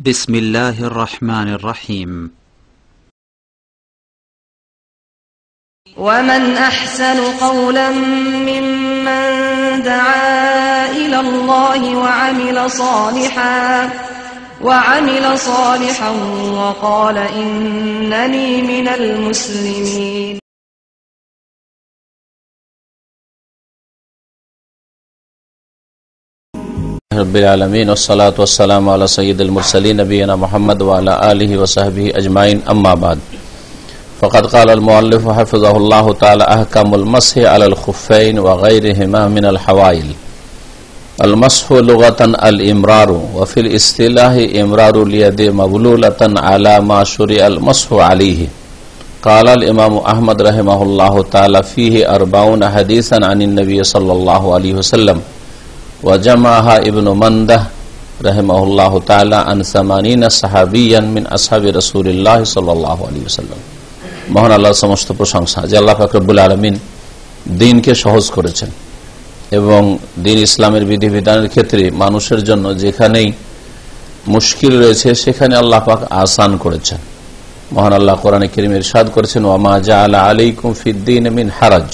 بسم الله الرحمن الرحيم ومن أحسن قولا ممن دعا إلى الله وعمل صالحا وقال إنني من المسلمين رب العالمين والصلاة والسلام على سيد المرسلين نبينا محمد وعلى آله وصحبه أجمعين أما بعد فقد قال المؤلف حفظه الله تعالى أحكام المسح على الخفين وغيرهما من الحوائل. المسح لغة الإمرار وفي الاصطلاح إمرار اليد مبلولة على ما شرع المسح عليه. قال الإمام أحمد رحمه الله تعالى فيه 40 حديثا عن النبي صلى الله عليه وسلم وجمعها ابن منده رحمه الله تعالى عن 80 صحابيا من أصحاب رسول الله صلى الله عليه وسلم. মহান আল্লাহর সমস্ত প্রশংসা যে আল্লাহ পাক রব্বুল আলামিন দ্বীনকে সহজ করেছেন এবং দ্বীন ইসলামের বিধিবিধানের ক্ষেত্রে মানুষের জন্য যেখানেই মুশকিল রয়েছে সেখানে আল্লাহ পাক আসান করেছেন। মহান আল্লাহ কোরআনে কারীমে ইরশাদ করেছেন ওয়া মা জাআলা আলাইকুম ফিদ-দীন মিন হারাজ,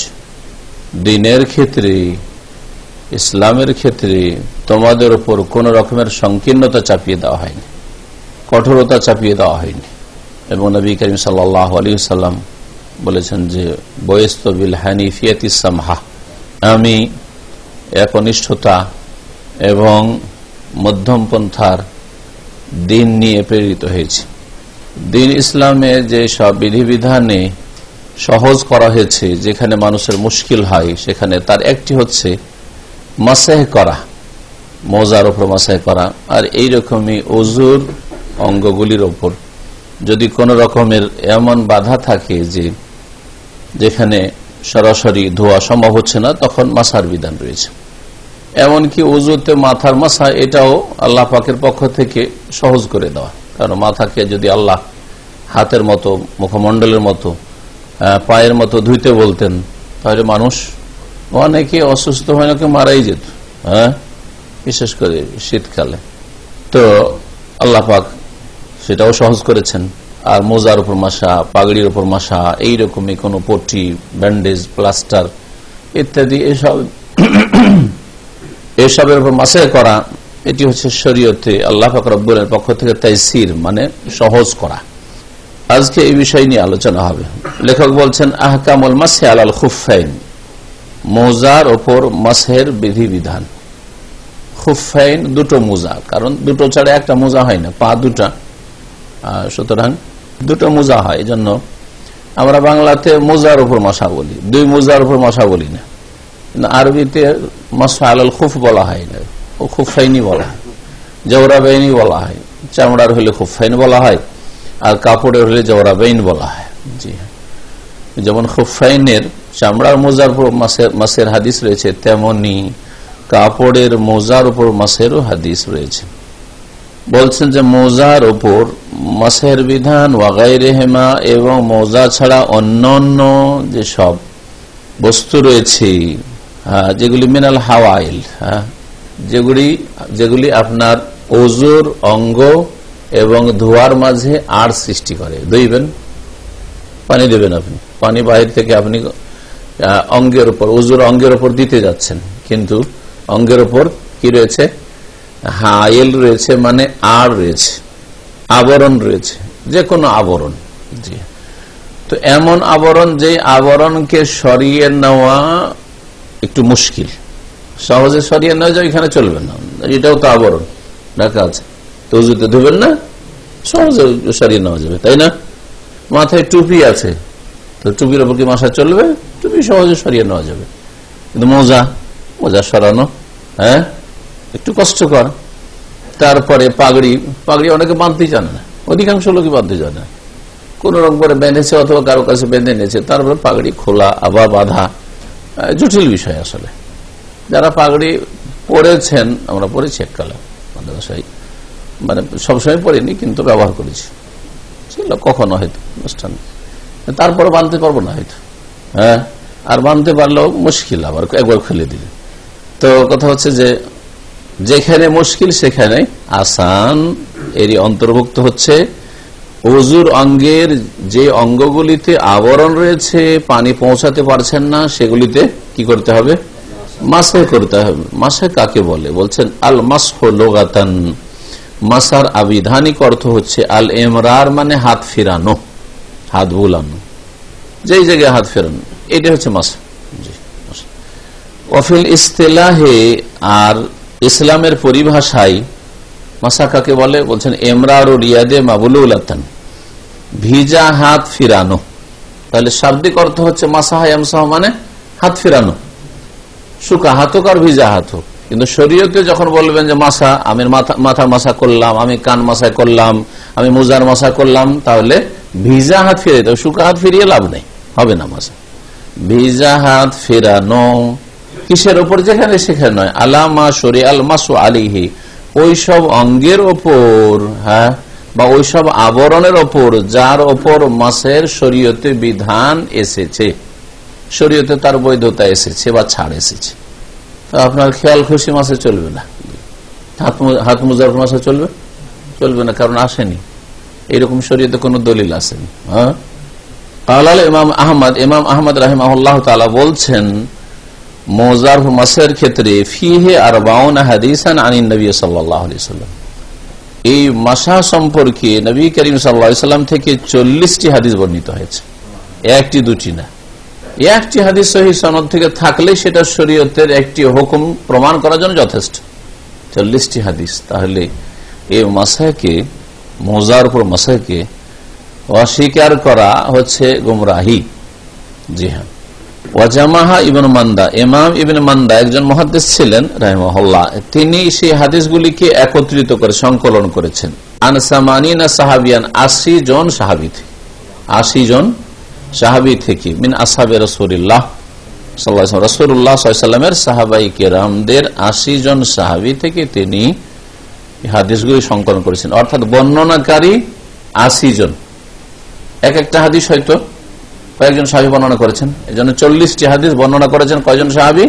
দ্বীনের ক্ষেত্রে ইসলামের ক্ষেত্রে তোমাদের উপর কোন রকমের সংকীর্ণতা চাপিয়ে দেওয়া হয়নি, কঠোরতা চাপিয়ে দেওয়া হয়নি। এবং নবী করিম সাল্লাল্লাহু আলাইহি ওয়াসাল্লাম বলেছেন যে বয়স্তু বিল হানিফিয়াতি সামহা, আমি একনিষ্ঠতা এবং মধ্যম পন্থার দ্বীন নিয়ে প্রেরিত হয়েছি। দ্বীন ইসলামে যে সব বিধিবিধানে সহজ করা হয়েছে, যেখানে মানুষের মুশকিল হয় সেখানে তার একটি হচ্ছে মাসহ করা, মোজার উপর মাসহ করা। আর এইরকমই ওযুর অঙ্গগুলির ওপর যদি কোন রকমের এমন বাধা থাকে যে যেখানে সরাসরি ধোয়া সম্ভব হচ্ছে না, তখন মাসার বিধান রয়েছে। এমনকি ওযুতে মাথার মাসা, এটাও আল্লাহ পাকের পক্ষ থেকে সহজ করে দেওয়া। কারণ মাথাকে যদি আল্লাহ হাতের মতো, মুখমণ্ডলের মতো, পায়ের মতো ধুইতে বলতেন, তাহলে মানুষ অনেকে অসুস্থ হয় নাকি মারাই যেত, বিশেষ করে শীতকালে। তো আল্লাহ পাক সেটাও সহজ করেছেন। আর মোজার উপর মাসা, পাগড়ির উপর মাসা, এইরকমই কোন পট্টি, ব্যান্ডেজ, প্লাস্টার ইত্যাদি এসবের উপর মাসহ করা, এটি হচ্ছে শরীয়তে আল্লাহ পাক রব্বুলের পক্ষ থেকে তাইসির, মানে সহজ করা। আজকে এই বিষয় নিয়ে আলোচনা হবে। লেখক বলছেন আহকামুল মাসহি আলাল খুফাইন, মোজার ওপর মাসহের বিধিবিধান। খুফাইন দুটো মোজা, কারণ দুটো ছাড়া একটা মোজা হয় না, পা দুটা, সুতরাং দুটো মোজা হয়। এই জন্য আমরা বাংলাতে মোজার উপর মাসা বলি, দুই মোজার উপর মাসা বলি না। কিন্তু আরবিতে মাসহ আলাল খুফ বলা হয় না, ও খুফাইনি বলা হয়, জওরাবাইনি বলা হয়। চামড়ার হলে খুফাইন বলা হয়, আর কাপড়ের হলে জওরাবাইন বলা হয়। জি হ্যাঁ, যেমন খুফাইনের চামড়ার মোজার উপর মাসের হাদিস রয়েছে, তেমনি কাপড়ের মোজার উপর মাসেরও হাদিস রয়েছে। বলছেন যে মোজার উপর মাসের বিধান ওয়াগাইরেহিমা, এবং মোজা ছাড়া অন্যান্য যে সব বস্তু রয়েছে, যেগুলি মিনাল হাওয়াইল, যেগুলি আপনার ওযুর অঙ্গ এবং ধোয়ার মাঝে আড় সৃষ্টি করে। ধুইবেন, পানি দেবেন, আপনি পানি বাহির থেকে আপনি অঙ্গের উপর, ওযুর অঙ্গের উপর দিতে যাচ্ছেন, কিন্তু অঙ্গের উপর কি রয়েছে? হাইল রয়েছে, মানে আড় রয়েছে, আবরণ রয়েছে, যে কোনো আবরণ। জি, তো এমন আবরণ যে আবরণকে সরিয়ে নেওয়া একটু মুশকিল, সহজে সরিয়ে নেওয়া যায়, এখানে চলবে না, এটাও তো আবরণ রাখা আছে, তো ওযুতে ধুবেন না, সহজে সরিয়ে নেওয়া যাবে, তাই না? মাথায় টুপি আছে, তো টুপির ওপর কি মাসা চলবে? টুপি সহজে সরিয়ে নেওয়া যাবে। কিন্তু মোজা সরানো একটু কষ্টকর। তারপরে পাগড়ি অনেকে বাঁধতে চান না, অধিকাংশ লোকই বাঁধতে চান না, কোন রকম করে বেঁধেছে অথবা কারো কাছে বেঁধে নিয়েছে, তারপরে পাগড়ি খোলা আবার বাঁধা জটিল বিষয়। আসলে যারা পাগড়ি পরেছেন, আমরা পরেছি এককালে মাদ্রাসায়, মানে সবসময় পড়িনি কিন্তু ব্যবহার করেছি, ছিল কখনো হয়তো অনুষ্ঠান, তারপরে বাঁধতে পারবো না হয়তো, আর বাঁধতে পারলেও মুশকিল, আবার একবার খুলে দিলে। তো কথা হচ্ছে যে যেখানে মুশকিল সেখানে আসান, এরই অন্তর্ভুক্ত হচ্ছে ওযুর অঙ্গের যে অঙ্গগুলিতে আবরণ রয়েছে, পানি পৌঁছাতে পারছেন না, সেগুলিতে কি করতে হবে? মাসহ করতে হবে। মাসহ কাকে বলে? বলছেন আল মাসহ লুগাতান, মাসার আবিধানিক অর্থ হচ্ছে আল ইমরার মানে হাত ফিরানো, হাত বুলানো, যেই জায়গায় হাত ফেরানো, এটা হচ্ছে মাসহ। ওয়াফিল ইস্তিলাহে, আর ইসলামের পরিভাষায় মাসা কাকে বলে? বলছেন ইমরার ও রিয়াদে মাবলুলাতান, ভিজা হাত ফিরানো। তাহলে শাব্দিক অর্থ হচ্ছে মাসাহ ইয়ামসাহ মানে হাত ফিরানো, শুকা হাত হোক আর ভিজা হাত হোক। কিন্তু শরীয়তে যখন বলবেন যে মাসা, আমি মাথা মাসা করলাম, আমি কান মাসা করলাম, আমি মুজার মাসা করলাম, তাহলে ভিজা হাত ফিরিয়ে দেবে, শুকা হাত ফিরিয়ে লাভ নেই, হবে না মাসা। ভিজা হাত ফেরানো কিসের ওপর? যেখানে সেখানে নয়। আলামা শরী আল মাসু আলিহি, ওইসব অঙ্গের ওপর, হ্যাঁ, বা ওইসব আবরণের ওপর যার ওপর মাসের শরীয়তে বিধান এসেছে, শরীয়তে তার বৈধতা এসেছে বা ছাড় এসেছে। তো আপনার খেয়াল খুশি মাসে চলবে না, হাত মুজার মাসে চলবে চলবে না, কারণ আসেনি, এইরকম শরীয়তে কোনো দলিল আসেনি। হ্যাঁ, ইমাম আহমদ রাহিমাহুল্লাহ তাআলা বলছেন মোজার মাসের ক্ষেত্রে ফিহে আরবাউন হাদিসান আনিন নবী সাল্লাল্লাহু আলাইহি ওয়াসাল্লাম, এই মাসা সম্পর্কে নবী করিম সাল্লাল্লাহু আলাইহি ওয়াসাল্লাম থেকে 40টি হাদিস বর্ণিত হয়েছে, একটি দুটি না। একটি হাদিস সহিহ সনদ থেকে থাকলে সেটা শরীয়তের একটি হুকুম প্রমাণ করার জন্য যথেষ্ট। 40টি হাদিস, তাহলে এই মাসাকে, মোজার উপর মাসাকে অস্বীকার করা হচ্ছে গুমরাহি। জি হ্যাঁ। ওয়াজামাহা ইবনে মান্দা, ইমাম ইবনে মান্দা একজন মুহাদ্দিস ছিলেন রাহিমাহুল্লাহ, তিনি সেই হাদিসগুলিকে একত্রিত করে সংকলন করেছেন। আন সামানিনা সাহাবিয়ান, 80 জন সাহাবী থেকে, 80 জন সাহাবী থেকে, মিন আসহাবে রাসূলুল্লাহ সাল্লাল্লাহু আলাইহি ওয়াসাল্লাম, রাসূলুল্লাহ সাল্লাল্লাহু আলাইহি ওয়াসাল্লামের সাহাবায়ে কেরামদের 80 জন সাহাবী থেকে তিনি হাদিসগুলি সংকলন করেছেন। অর্থাৎ বর্ণনাকারী 80 জন, এক একটা হাদিস হয়তো কয়েকজন সাহাবী বর্ণনা করেছেন, এজন্য 40টি হাদিস বর্ণনা করেছেন কয়জন সাহাবী?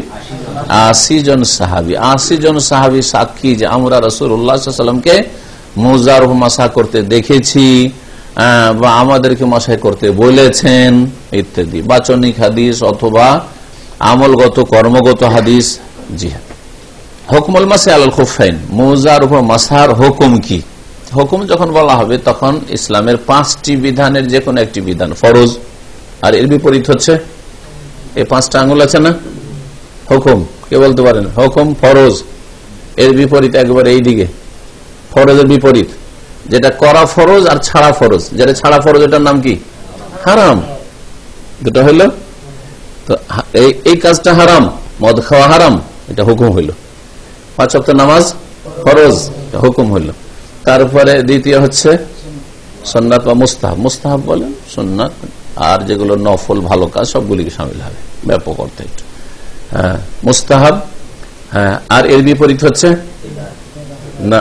80 জন সাহাবী। 80 জন সাহাবী সাক্ষী যে আমরা রাসূলুল্লাহ সাল্লাল্লাহু আলাইহি ওয়াসাল্লামকে মুজার মাসা করতে দেখেছি, বা আমাদেরকে মাসা করতে বলেছেন ইত্যাদি, বাচনিক হাদিস অথবা আমলগত কর্মগত হাদিস। জি হ্যাঁ। হুকমুল মাসি আলাল খুফাইন, মুজার উপর মাসার হুকুম কি? হুকুম যখন বলা হবে তখন ইসলামের 5টি বিধানের যে কোনো একটি বিধান ফরজ, আর এর বিপরীত হচ্ছে এই 5টা আঙ্গুল আছে না, হুকুম, কে বলতে পারেন? হুকুম ফরজ, এর বিপরীত একবারে এই দিকে, ফরজের বিপরীত, যেটা করা ফরজ আর ছাড়া ফরজ, যেটা ছাড়া ফরজ এটার নাম কি? হারাম। দুটো হইল তো, এই কাজটা হারাম, মদ খাওয়া হারাম, এটা হুকুম হইল। 5 ওয়াক্ত নামাজ ফরজ, হুকুম হইল। তারপরে দ্বিতীয় হচ্ছে সুন্নাত বা মুস্তাহাব, মুস্তাহাব বলেন সুন্নাত, আর যেগুলো নফল ভালো কাজ সবগুলিকে শামিল হবে ব্যাপক অর্থে। হ্যাঁ, মুস্তাহাব। হ্যাঁ, আর এর বিপরীত হচ্ছে না,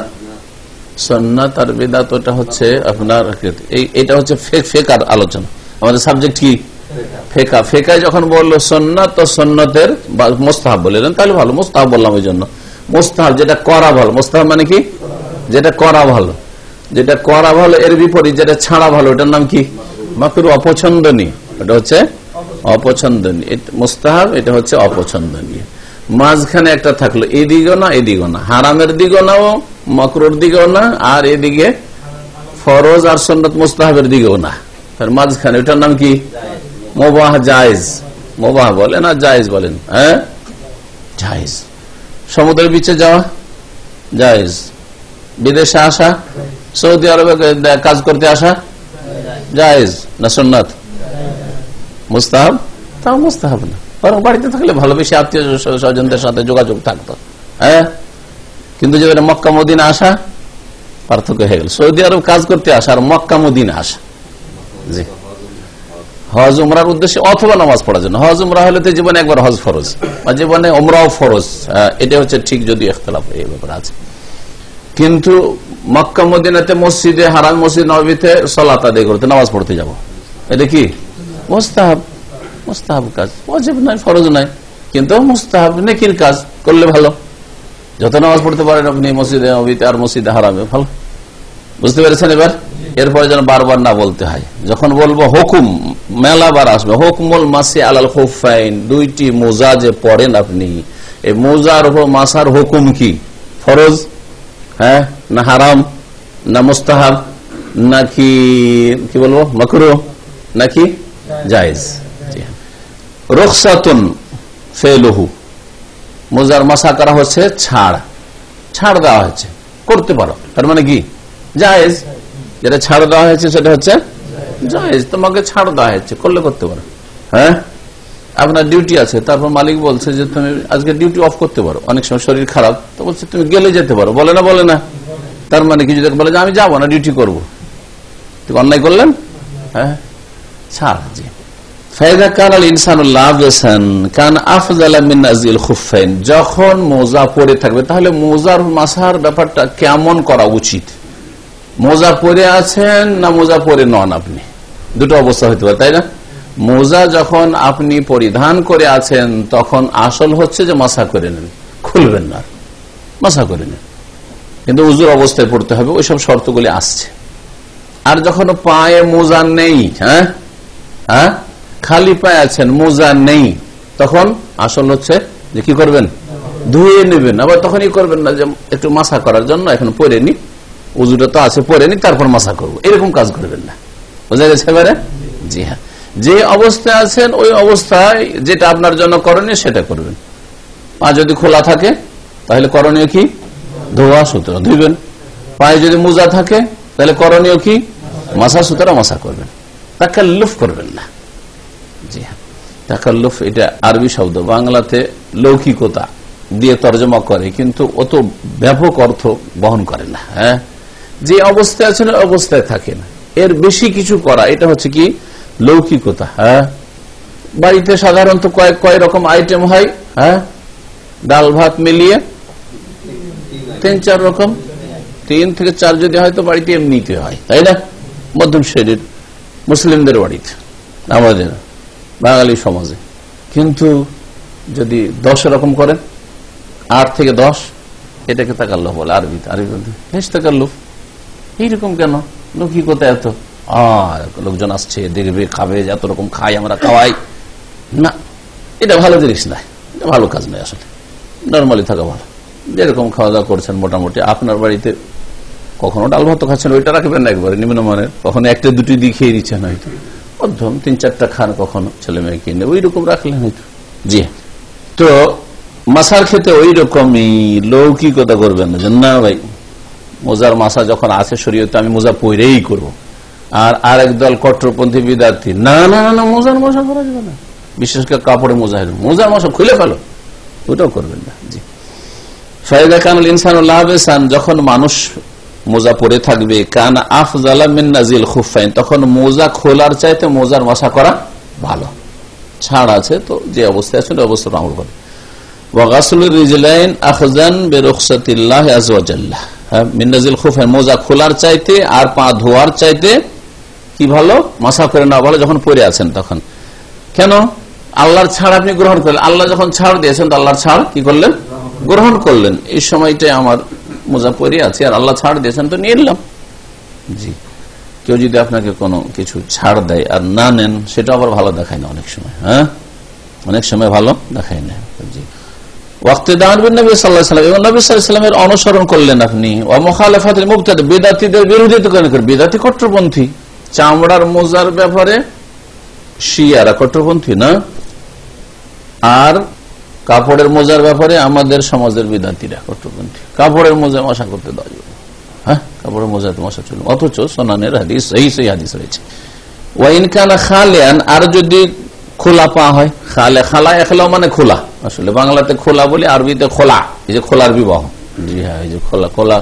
সুন্নাত আর বিদআত, ওটা হচ্ছে আপনার, এটা হচ্ছে ফিকহের আলোচনা। আমাদের সাবজেক্ট কি? ফিকহ। ফিকহে যখন বললো সুন্নাত, তো সুন্নতের মুস্তাহাব বললেন, তাহলে ভালো, মুস্তাহাব বললাম ওই জন্য। মুস্তাহাব যেটা করা ভালো, মুস্তাহাব মানে কি? যেটা করা ভালো, যেটা করা ভালো, এর বিপরীত যেটা ছাড়া ভালো, ওটার নাম কি? মাকরুহ, অপছন্দনীয়, এটা হচ্ছে অপছন্দনীয়। মুস্তাহাব এটা হচ্ছে অপছন্দনীয়। মাঝখানে একটা থাকলো, এদিকেও না এদিকেও না, হারামের দিকেও না, মাকরুহর দিকেও না, আর এদিকে ফরজ আর সুন্নাত মুস্তাহাবের দিকেও না, তার মাঝখানে, ওটার নাম কি? মুবাহ, জায়েজ। মুবাহ বলেন আর জায়েজ বলেন। হ্যাঁ, জায়েজ। সমুদ্রের বিচে যাওয়া জায়েজ, বিদেশে আসা, সৌদি আরবে কাজ করতে আসা জায়েজ না সুন্নাত? মুস্তাহাব? তাও মুস্তাহাব না, বরং বাড়িতে থাকলে ভালো, বেশি আত্মীয় স্বজনদের সাথে যোগাযোগ থাকতো। হ্যাঁ, কিন্তু যেটা মক্কা মদিনা আসা, পার্থক্য হয়ে গেল। সৌদি আরব কাজ করতে আসা আর মক্কা মদিনা আসা, জি, হজ উমরার উদ্দেশ্যে অথবা নামাজ পড়ার জন্য। হজ উমরা হলে তো জীবনে একবার হজ ফরজ, আর জীবনে উমরাও ফরজ, এটা হচ্ছে ঠিক, যদি ইখতিলাফ এই ব্যাপারে আছে। কিন্তু মক্কা মদিনাতে মসজিদে হারাম, মসজিদ নববীতে সালাত আদায় করতে, নামাজ পড়তে যাব, এটা কি? মুস্তাহাব। মুস্তাহাব কাজ, ওয়াজিব নাই, ফরজ নাই, কিন্তু মুস্তাহাব, নেকির কাজ করলে ভালো। যত নামাজ পড়তে পারেন আপনি মসজিদে নববীতে আর মসজিদে হারামে, ভালো। বুঝতে পেরেছেন? এবার এরপরে যেন বারবার না বলতে হয়। যখন বলবো হুকুম, মেলাবার আসবে হুকমুল মাসি আলাল খুফাইন, দুইটি মোজা যে পড়েন আপনি, এই মোজার উপর মাসার হুকুম কি? ফরজ, হ্যাঁ না হারাম, না মুস্তাহাব, নাকি কি বলবো মাকরুহ, নাকি জায়েজ? রুখসাতুন ফেলুহু, মোজার মাসা করা হচ্ছে ছাড় দেওয়া হয়েছে, করতে পারো, তার মানে কি জায়েজ। যেটা ছাড় দেওয়া হয়েছে সেটা হচ্ছে জায়েজ, তোমাকে ছাড় দেওয়া হয়েছে, করলে করতে পারো। হ্যাঁ, আপনার ডিউটি আছে, তারপর মালিক বলছে যে তুমি আজকে ডিউটি অফ করতে পারো, অনেক সময় শরীর খারাপ, তো বলছে তুমি গেলে যেতে পারো, বলে না, তার মানে কি? যদি বলে যে আমি যাবো না, ডিউটি করবো, তুমি অন্যায় করলেন। হ্যাঁ, ছাড়। জি, ফায়দা কানাল ইনসানুল্লাহ বেসান কান আফজালা মিন নাজিল খুফাইন, যখন মোজা পরে থাকবে তাহলে মোজার মাসার ব্যাপারটা কেমন করা উচিত? মোজা পরে আছেন না মোজা পরে নন, আপনি দুটো অবস্থা হতে পারে, তাই না? মোজা যখন আপনি পরিধান করে আছেন তখন আসল হচ্ছে যে মাসা করে নেন, খুলবেন না, মাসা করে নেন, কিন্তু উজুর অবস্থায় পড়তে হবে, ওইসব শর্তগুলি আসছে। আর যখন পায়ে মোজা নেই, হ্যাঁ খালি পায়ে আছেন, মোজা নেই, তখন আসল হচ্ছে যে কি করবেন? ধুয়ে নেবেন। আবার তখনই করবেন না যে একটু মাসা করার জন্য এখন পরে নি, উজুটা তো আছে, পরে নি তারপর মাসা করবো, এরকম কাজ করবেন না। বোঝা গেছে এবারে? জি হ্যাঁ, যে অবস্থায় আছেন ওই অবস্থায় যেটা আপনার জন্য করণীয় সেটা করবেন। পা যদি খোলা থাকে তাহলে করণীয় কি? ধোয়া, সুতরাং ধুইবেন। পায়ে যদি মোজা থাকে তাহলে করণীয় কি? মাসা, সুতরাং মাসা করবেন, তাকাল্লুফ করবেন না। জি হ্যাঁ, তাকাল্লুফ এটা আরবি শব্দ, বাংলাতে লৌকিকতা দিয়ে তর্জমা করে, কিন্তু অত ব্যাপক অর্থ বহন করে না। হ্যাঁ, যে অবস্থায় আছেন ওই অবস্থায় থাকেন, এর বেশি কিছু করা এটা হচ্ছে কি? লৌকিকতা। হ্যাঁ, বাড়িতে সাধারণত কয় রকম আইটেম হয়? হ্যাঁ, ডাল ভাত মিলিয়ে 3-4 রকম, 3 থেকে 4 যদি হয় তো বাড়িতে এমনিতে হয়, তাই না? মধ্যম শ্রেণীর মুসলিমদের বাড়িতে, আমাদের বাঙালি সমাজে। কিন্তু যদি 10 রকম করেন, 8 থেকে 10, এটাকে তাকাল্লুফ বলে আরবিতে। বেশ তাকাল্লুফ, এইরকম কেন? লৌকিকতা এত, লোকজন আসছে, দেখবে, খাবে, এত রকম খাই, আমরা খাওয়াই না, এটা ভালো জিনিস নয়, এটা ভালো কাজ নয়। আসলে নর্মালি থাকা ভালো। যেরকম খাওয়া দাওয়া করছেন মোটামুটি, আপনার বাড়িতে কখনো ডাল ভাত খাচ্ছেন, ওইটা রাখবেন না একবারে নিম্নমানের, কখনো 1-2 দিয়ে খেয়ে দিচ্ছেন, হয়তো মধ্যম 3-4টা খান, কখনো ছেলে মেয়ে কিনে ওই রকম রাখলেন হয়তো। জি, তো মাসার ক্ষেত্রে ওই রকমই লৌকিকতা করবেন না, যে না ভাই মোজার মাসা যখন আছে শরীয়তে আমি মোজা পরেই করবো। আর আরেক দল কট্টরপন্থী বিদ্যার্থী, না না না, মোজার মশা করা যাবে না, বিশেষ করে কাপড়ে মোজার মশা খুলে ফেলো, ওটাও করবেন না। জি, ফায়দা কানুল ইনসানুল্লাহ বেসান, যখন মানুষ মোজা পরে থাকবে, কান আফজালা মিন নাজিল খুফাইন, তখন মোজা খোলার চাইতে মোজার মশা করা ভালো। ছাড় আছে তো যে অবস্থায় আছে ওই অবস্থা আমল করে। ওয়া গাসলুর রিজলাইন আখজান বিরুখসাতিল্লাহ আযza ওয়া জাল্লা, মিন নাজিল খুফাইন, মোজা খোলার চাইতে আর পা ধোয়ার চাইতে কি ভালো? মাসা করে নেওয়া ভালো যখন পরে আছেন তখন। কেন? আল্লাহর ছাড় আপনি গ্রহণ করলেন, আল্লাহ যখন ছাড় দিয়েছেন তো আল্লাহর ছাড় কি করলেন? গ্রহণ করলেন। এই সময়টাই আমার মোজা পরে আছে আর আল্লাহ ছাড় দিয়েছেন তো নিয়ে নিলাম। জি, কেউ যদি আপনাকে কোনো কিছু ছাড় দেয় আর না নেন, সেটা আবার ভালো দেখায় না অনেক সময়। হ্যাঁ, অনেক সময় ভালো দেখায় না। জি, অনুসরণ করলেন আপনি। বিদাতীদের বিরোধিতা করেন, বিদাতী কট্টরপন্থী। চামড়ার মোজার ব্যাপারে শিয়ারা কট্টরপন্থী না, আর কাপড়ের মোজার ব্যাপারে আমাদের সমাজের বিদাতীরা কট্টরপন্থী। কাপড়ের মোজা মশা করতে দেওয়া যাবে, হ্যাঁ, কাপড়ের মোজাতে মশা চলবে, অথচ সোনানের হাদিস সেই হাদিস রয়েছে। ওয়াইন কানা খালিয়ান, আর যদি খোলা পা হয়, খালা এখলাও মানে খোলা, আসলে বাংলাতে খোলা বলি, আরবিতে খোলা, এই যে খোলার বিবাহ। জি হ্যাঁ, এই যে খোলা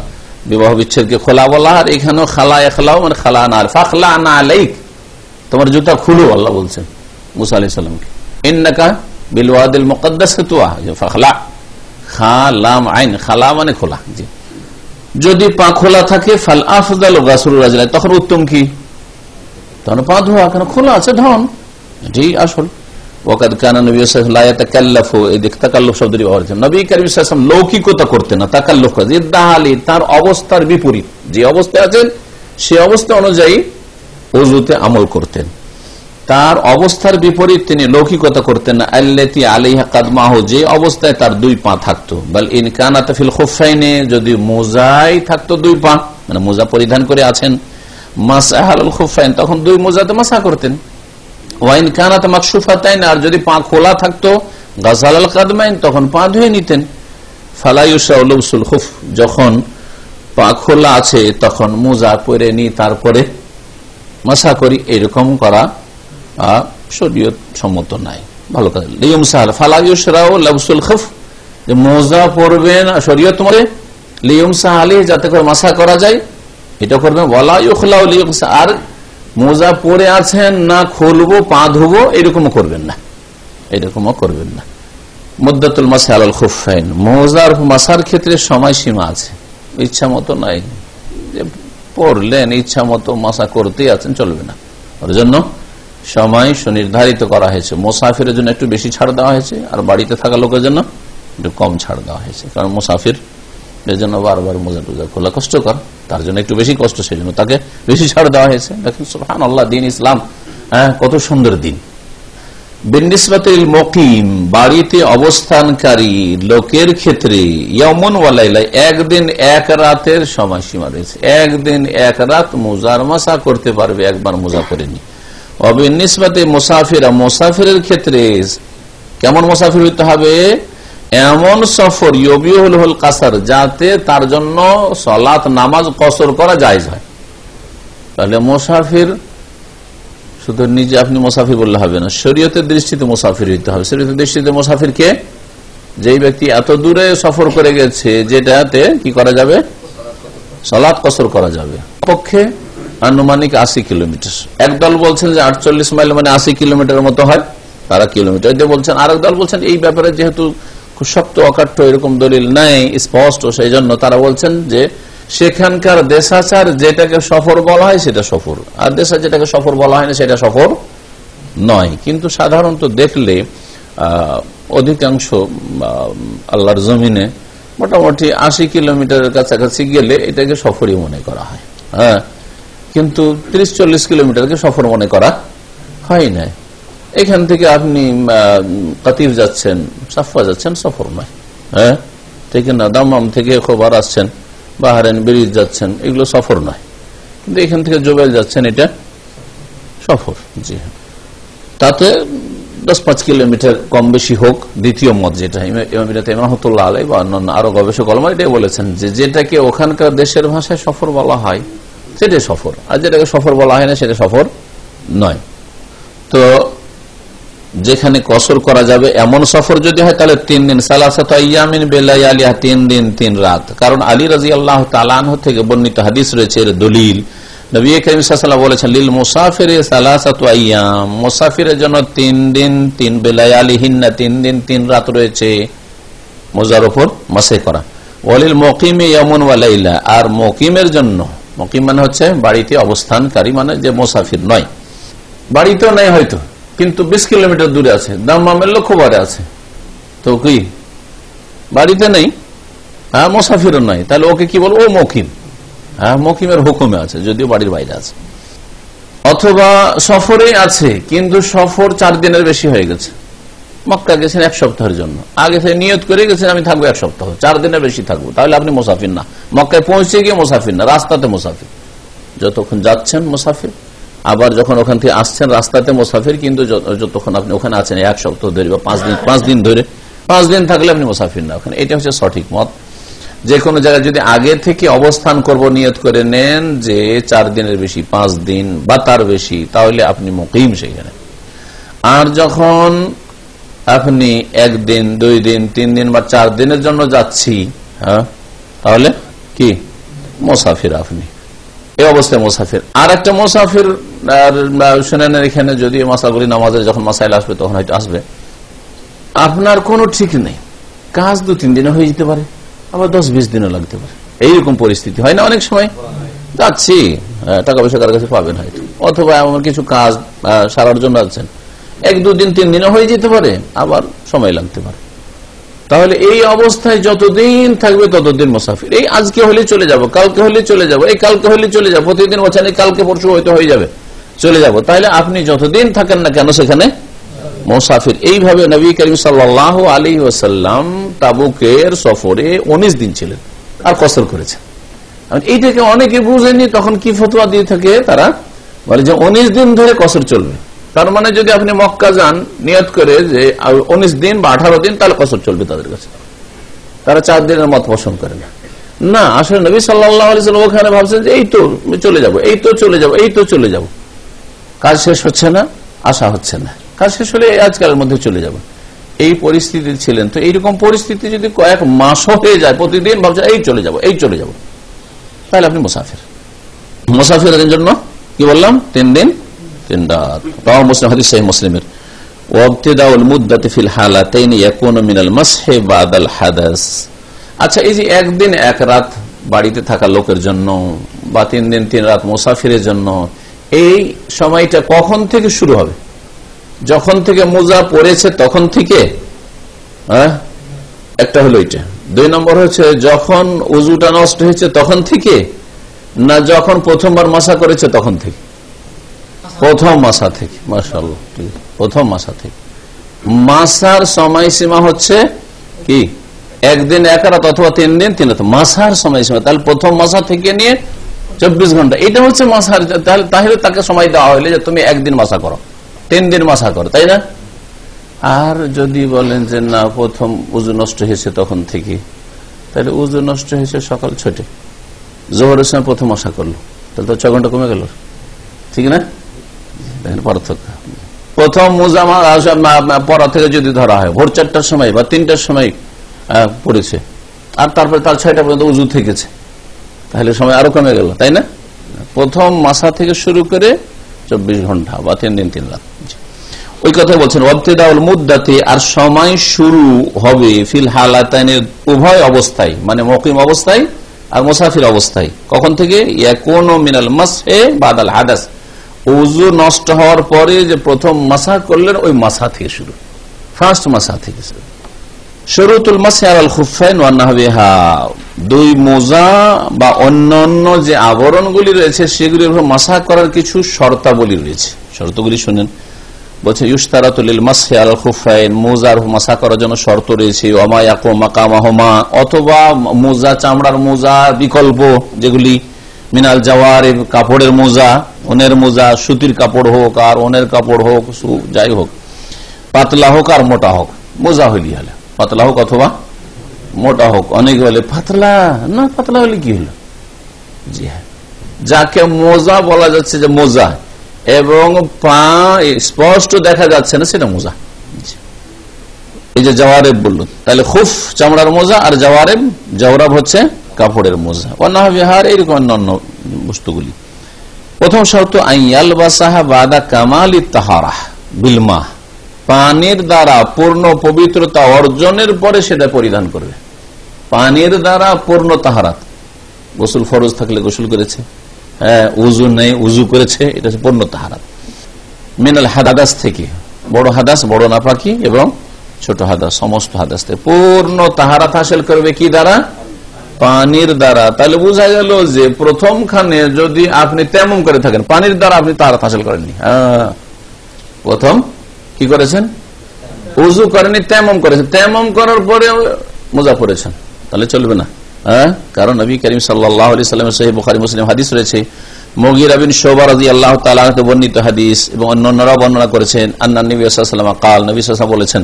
বিবাহ বিচ্ছেদকে খোলা বলা, আর এখানেও খালা এখলাও মানে খালা না, ফাখলা না আলাইক, তোমার জুতা খুলো, আল্লাহ বলছেন মুসা আলাইহিস সালামকে, ইন্নাকা বিল ওয়াদিল মুকদ্দাস তুয়া, ফাখলা, খালাম আইন, খালা মানে খোলা। জি, যদি পা খোলা থাকে ফাল আফদালু গাসলুর রাজলাইন, তখন উত্তম কি? তখন পা ধোয়া, কেন খোলা আছে ধন, এটাই আসল। ওয়াকাদ কানা নবী সাল্লাল্লাহু আলাইহি ওয়াসাল্লাম লা ইয়াতাকাল্লাফু, এই দিক তাকাল্লুফ শব্দটি ব্যবহার হয়েছে। নবী কারীম সাল্লাল্লাহু আলাইহি ওয়াসাল্লাম লৌকিকতা করতেন না, তাকাল্লুফ করতেন। ইদ্দাহালি, তার অবস্থার বিপরীত, যে অবস্থায় আছেন সে অবস্থা অনুযায়ী ওযুতে আমল করতেন। তার অবস্থার বিপরীত তিনি লৌকিকতা করতেন না। আল্লাতি আলাইহা কাদমাহু, যে অবস্থায় তার দুই পা থাকতো। বাল ইন কানাত ফিল খুফাইনে, যদি মোজায় থাকতো দুই পা, মানে মোজা পরিধান করে আছেন, মাসআহাল খুফাইন, তখন দুই মোজাতে মাসা করতেন। ওয়াইন কানাত মাকশুফাতাইন, আর যদি পা খোলা থাকতো, গাসালাল কাদমাইন, তখন পা ধুয়ে নিতেন। ফালা ইউশরাউ লুবসুল খুফ, যখন পা খোলা আছে তখন মোজা পরে নি তারপরে মাসা করি, এরকম করা শরীয়ত সম্মত নাই। ভালো কথা। লিয়ুমসাল ফালা ইউশরাউ লুবসুল খুফ, যে মোজা পরবেন শরীয়ত মতে, লিয়ুমসা আলাইহি, যাতে করে মাসা করা যায়, এটা করবেন। ওয়ালা ইউখলাউ লিয়ুমসা, আর মোজা পরে আছেন না খুলবো পা ধুবো এরকমও করবেন না, এরকমও করবেন না। মুদ্দাতুল মাসি আলাল খুফাইন, মোজার মাসার ক্ষেত্রে সময়সীমা আছে, ইচ্ছা মতো নাই যে পড়লেন ইচ্ছা মতো মাসা করতেই আছেন, চলবে না। ওর জন্য সময় সুনির্ধারিত করা হয়েছে। মুসাফিরের জন্য একটু বেশি ছাড় দেওয়া হয়েছে, আর বাড়িতে থাকা লোকের জন্য একটু কম ছাড় দেওয়া হয়েছে। কারণ মুসাফির এর জন্য বারবার মোজা টোজা খোলা কষ্টকর, তার জন্য একটু বেশি কষ্ট, সেই জন্য তাকে বেশি ছাড় দেওয়া হয়েছে। দেখেন সুবহানাল্লাহ, দিন ইসলাম কত সুন্দর দিন। বিনিসবাতিল মুকিম, বাড়িতে অবস্থানকারী লোকের ক্ষেত্রে ইয়াউমুন ওয়া লাইলা, একদিন এক রাতের সময়সীমা রয়েছে। একদিন এক রাত মোজার মাসা করতে পারবে, একবার মোজা করেনি। বিনিসবাতে মুসাফিরা, মুসাফিরের ক্ষেত্রে কেমন মুসাফির হইতে হবে? এমন সফর ইউবিহুল কাসার, যাতে তার জন্য সালাত নামাজ কসর করা জায়েজ হয়। তাহলে মুসাফির শুধু নিজে আপনি মুসাফির বললে হবে না, শরীয়তের দৃষ্টিতে মুসাফির হইতে হবে। শরীয়তের দৃষ্টিতে মুসাফিরকে, যেই ব্যক্তি এত দূরে সফর করে গেছে যেটাতে কি করা যাবে, সালাত কসর করা যাবে, পক্ষে আনুমানিক 80 কিলোমিটার। একদল বলছেন যে 48 মাইল মানে 80 কিলোমিটারের মতো হয়, তারা কিলোমিটার দিয়ে বলছেন। আরেক দল বলছেন এই ব্যাপারে যেহেতু খুব শক্ত অকাট্য এরকম দলিল নাই স্পষ্ট, সেই জন্য তারা বলছেন যে সেখানকার দেশাচার যেটাকে সফর বলা হয় সেটা সফর, আর দেশা যেটাকে সফর বলা হয় না সেটা সফর নয়। কিন্তু সাধারণত দেখলে অধিকাংশ আল্লাহর জমিনে মোটামুটি 80 কিলোমিটারের কাছাকাছি গেলে এটাকে সফরই মনে করা হয়। হ্যাঁ, কিন্তু 30-40 কিলোমিটারকে সফর মনে করা হয় না। এখান থেকে আপনি কাতিফ যাচ্ছেন, সাফা যাচ্ছেন, সফর নয়। হ্যাঁ, ঠিক না? দাম্মাম থেকে খোবার আসছেন, বাহারেন ব্রিজ যাচ্ছেন, এগুলো সফর নয়। কিন্তু এখান থেকে জোবেল যাচ্ছেন, এটা সফর। জি হ্যাঁ, তাতে 10-5 কিলোমিটার কম বেশি হোক, দ্বিতীয় মত যেটা রহমতুল্লাহ আলাই বা অন্যান্য আরো গবেষক আলেমরা এটাই বলেছেন যে যেটাকে ওখানকার দেশের ভাষায় সফর বলা হয় সেটাই সফর, আর যেটাকে সফর বলা হয় না সেটা সফর নয়। তো যেখানে কসর করা যাবে এমন সফর যদি হয় তাহলে 3 দিন, সালাসাতু আইয়ামিন বিলায়ালিহা, 3 দিন 3 রাত। কারণ আলী রাদিয়াল্লাহু তাআলা আনহু থেকে বর্ণিত হাদিস রয়েছে এর দলিল। নবী করিম সাল্লাল্লাহু আলাইহি ওয়াসাল্লাম বলেছেন লিল মুসাফিরি সালাসাতু আইয়াম, মুসাফিরের জন্য 3 দিন 3 বিলায়ালিহিন্না, 3 দিন 3 রাত রয়েছে মোজার উপর মাসে করা। ওয়ালিল মুকিমি ইয়াউমুন ওয়া লাইলা, আর মুকিমের জন্য, মুকিম মানে হচ্ছে বাড়িতে অবস্থানকারী, মানে যে মুসাফির নয়, বাড়িতেও নাই হয়তো কিন্তু 20 কিলোমিটার দূরে আছে, দাম্মামের লক্ষ্যবারে আছে, তো কি বাড়িতে নেই, হ্যাঁ মুসাফিরও নাই, তাহলে ওকে কি বলবো? ও মুকিম। হ্যাঁ, মুকিমের হুকুমে আছে, যদিও বাড়ির বাইরে আছে। অথবা সফরে আছে কিন্তু সফর 4 দিনের বেশি হয়ে গেছে, মক্কা গেছেন 1 সপ্তাহের জন্য, আগে থেকে নিয়ত করে গেছেন আমি থাকবো 1 সপ্তাহ, 4 দিনের বেশি থাকবো, তাহলে আপনি মুসাফির না। মক্কায় পৌঁছে গিয়ে মুসাফির না, রাস্তাতে মুসাফির। যতক্ষণ যাচ্ছেন মুসাফির, আবার যখন ওখান থেকে আসছেন রাস্তাতে মুসাফির, কিন্তু যতক্ষণ আপনি ওখানে আছেন 1 সপ্তাহ ধরে বা 5 দিন ধরে, 5 দিন থাকলে আপনি মুসাফির না ওখানে। এটা হচ্ছে সঠিক মত। যে কোনো জায়গায় যদি আগে থেকে অবস্থান করব নিয়ত করে নেন যে 4 দিনের বেশি, 5 দিন বা তার বেশি, তাহলে আপনি মুকিম সেখানে। আর যখন আপনি 1 দিন 2 দিন 3 দিন বা 4 দিনের জন্য যাচ্ছি, হ্যাঁ, তাহলে কি মুসাফির আপনি, এই অবস্থায় মুসাফির। আর একটা মুসাফির শুনেন এখানে, যদি মাসাগুলি নামাজের যখন মাসাইল আসবে তখন হয়তো আসবে, আপনার কোনো ঠিক নেই, কাজ 2-3 দিনে হয়ে যেতে পারে, আবার 10-20 দিনও লাগতে পারে, এইরকম পরিস্থিতি হয় না অনেক সময়? যাচ্ছি, টাকা পয়সা কার কাছে পাবেন হয়তো, অথবা এমন কিছু কাজ সারার জন্য যাচ্ছেন, 1-2 দিন 3 দিনও হয়ে যেতে পারে, আবার সময় লাগতে পারে। তাহলে এই অবস্থায় যতদিন থাকবে ততদিন মুসাফির। এই আজকে হলে চলে যাব, কালকে হলে চলে যাব, এই কালকে হলে চলে যাব, প্রতিদিন বলছেন কালকে পরশু হয়তো হয়ে যাবে, চলে যাব। তাহলে আপনি যতদিন থাকেন না কেন সেখানে মুসাফির। এইভাবে নবী করিম সাল্লাল্লাহু আলাইহি ওয়াসাল্লাম তাবুকের সফরে 19 দিন ছিলেন আর কসর করেছেন। এইটাকে অনেকে বুঝেনি, তখন কি ফতোয়া দিয়ে থাকে তারা, বলে যে 19 দিন ধরে কসর চলবে। তার মানে যদি আপনি মক্কা যান নিয়ত করে যে 19 দিন বা 18 দিন, তাহলে কসর চলবে তাদের কাছে। তারা 4 দিনের মত পোষণ করে না। আসলে নবী সাল্লাল্লাহু আলাইহি ওয়াসাল্লাম ওখানে ভাবছেন যে এই তো চলে যাব, এই তো চলে যাব, এই তো চলে যাব। কাজ শেষ হচ্ছে না, আশা হচ্ছে না, কাজ শেষ হলে আজকালের মধ্যে চলে যাব, এই পরিস্থিতি ছিলেন। তো এইরকম পরিস্থিতি যদি কয়েক মাসও হয়ে যায়, প্রতিদিন ভাবছেন এই চলে যাব, এই চলে যাব, তাহলে আপনি মুসাফির। মুসাফিরের জন্য কি বললাম? 3 দিন 3 রাত। রাওয়াহু মুসলিম, হাদিস সহিহ মুসলিমের। ওয়াবতিদাউল মুদ্দাতি ফিল হালাতাইন ইয়াকুনু মিনাল মাসহি বাদাল হাদাস। আচ্ছা, এই যে 1 দিন 1 রাত বাড়িতে থাকা লোকের জন্য বা 3 দিন 3 রাত মুসাফিরের জন্য, এই সময়টা কখন থেকে শুরু হবে? যখন থেকে মোজা পড়েছে তখন থেকে? একটা হলো এটা। 2 নম্বর হচ্ছে যখন উজুটা নষ্ট হয়েছে তখন থেকে, না যখন প্রথমবার মাসা করেছে তখন থেকে? প্রথম মাসা থেকে। মাশাআল্লাহ, প্রথম মাসা থেকে। মাসার সময়সীমা হচ্ছে কি? 1 দিন 1 রাত অথবা 3 দিন 3 রাত মাসার সময়সীমা। তাহলে প্রথম মাসা থেকে নিয়ে 24 ঘন্টা, এটা হচ্ছে মাসার। তাহলে তাকে সময় দেওয়া হইলে যে তুমি 1 দিন মাসা করো, 3 দিন মাসা করো, তাই না? আর যদি বলেন যে না প্রথম উজু নষ্ট হয়েছে তখন থেকে, তাহলে উজু নষ্ট হয়েছে সকাল 6টে, জোহরের সময় প্রথম মাসা করলো, তাহলে তো 6 ঘন্টা কমে গেল, ঠিক না? পার্থক্য। প্রথম মোজা পড়া থেকে যদি ধরা হয় ভোর 4টার সময় বা 3টার সময় পড়েছে, আর তারপরে তার 6টা পর্যন্ত উজু থেকেছে, তাহলে সময় আরো কমে গেল, তাই না? প্রথম মাসা থেকে শুরু করে 24 ঘন্টা বা 3 দিন 3 রাত, ওই কথা বলছেন। ওয়াবতিদাউল মুদ্দাতি, আর সময় শুরু হবে ফিল হালাতাইনের উভয় অবস্থায়, মানে মুকিম অবস্থায় আর মুসাফির অবস্থায়। কখন থেকে? ইয়াকুনু মিনাল মাসহি বাদাল হাদাস, উযু নষ্ট হওয়ার পরে যে প্রথম মাসা করলেন ওই মাসা থেকে শুরু, ফার্স্ট মাসা থেকে শুরু। শুরুতুল মাসহি আলাল খুফাইন ওয়া নাহবিহা, 2 মোজা বা অন্যান্য যে আবরণগুলি রয়েছে সেগুলির উপর মাসা করার কিছু শর্তাবলী রয়েছে। শর্তগুলি শুনেন। বলছে ইউশতারাতু লিল মাসহি আলাল খুফাইন, মোজার মাসা করার জন্য শর্ত রয়েছে। ওয়া মা ইয়াকুম মাকামাহুমা, অথবা মোজা, চামড়ার মোজা বিকল্প যেগুলি, মিনাল জাওয়ারিব, কাপড়ের মোজা, ওনের মোজা, সুতির কাপড় হোক আর ওনের কাপড় হোক, যাই হোক, পাতলা হোক আর মোটা হোক, মোজা হইলি হলে পাতলা হোক অথবা মোটা হোক। অনেকে বলে পাতলা না, পাতলা হলে কি হলো? জি হ্যাঁ, যাকে মোজা বলা যাচ্ছে যে মোজা এবং পা স্পষ্ট দেখা যাচ্ছে না সেটা মোজা। এই যে জাওয়ারেব বললো, তাহলে খুফ চামড়ার মোজা আর জাওয়ারেব, জাওরাব হচ্ছে কাপড়ের মোজা। অন্যহার এইরকম অন্যান্য বস্তুগুলি। প্রথম শর্ত আইয়ালবাসাহা বাদা কামালি তাহারাহ বিলমা, পানির দ্বারা পূর্ণ পবিত্রতা অর্জনের পরে সেটা পরিধান করবে। পানির দ্বারা পূর্ণ তাহারাত, গোসল ফরজ থাকলে গোসল করেছে, হ্যাঁ উজু নেই উজু করেছে, এটা হচ্ছে পূর্ণ তাহারাত। মিনাল হাদাস থেকে, বড় হাদাস, বড় নাপাকি এবং ছোট হাদাস, সমস্ত হাদাস থেকে পূর্ণ তাহারাত হাসিল করবে কি দ্বারা? পানির দ্বারা। তাহলে বোঝা গেল যে প্রথমখানে যদি আপনি তেমন করে থাকেন, পানির দ্বারা আপনি তাহারাত হাসিল করেননি। প্রথম কি করেছেন? উজু করেনি, তেমন করেছেন, তেমন করার পরে মোজা পড়েছেন, তাহলে চলবে না। কারণ নবী করিম সাল্লাল্লাহু আলাইহি ওয়াসাল্লামের সহিহ বুখারী মুসলিম হাদিস রয়েছে, মুগীরা বিন শুবা রাদিয়াল্লাহু তাআলা আনহু বর্ণিত হাদিস, এবং অন্যান্যরা বর্ণনা করেছেন, আন্না নবী সাল্লাল্লাহু আলাইহি ওয়াসাল্লাম قال, নবী সাল্লাল্লাহু আলাইহি ওয়াসাল্লাম বলেছেন,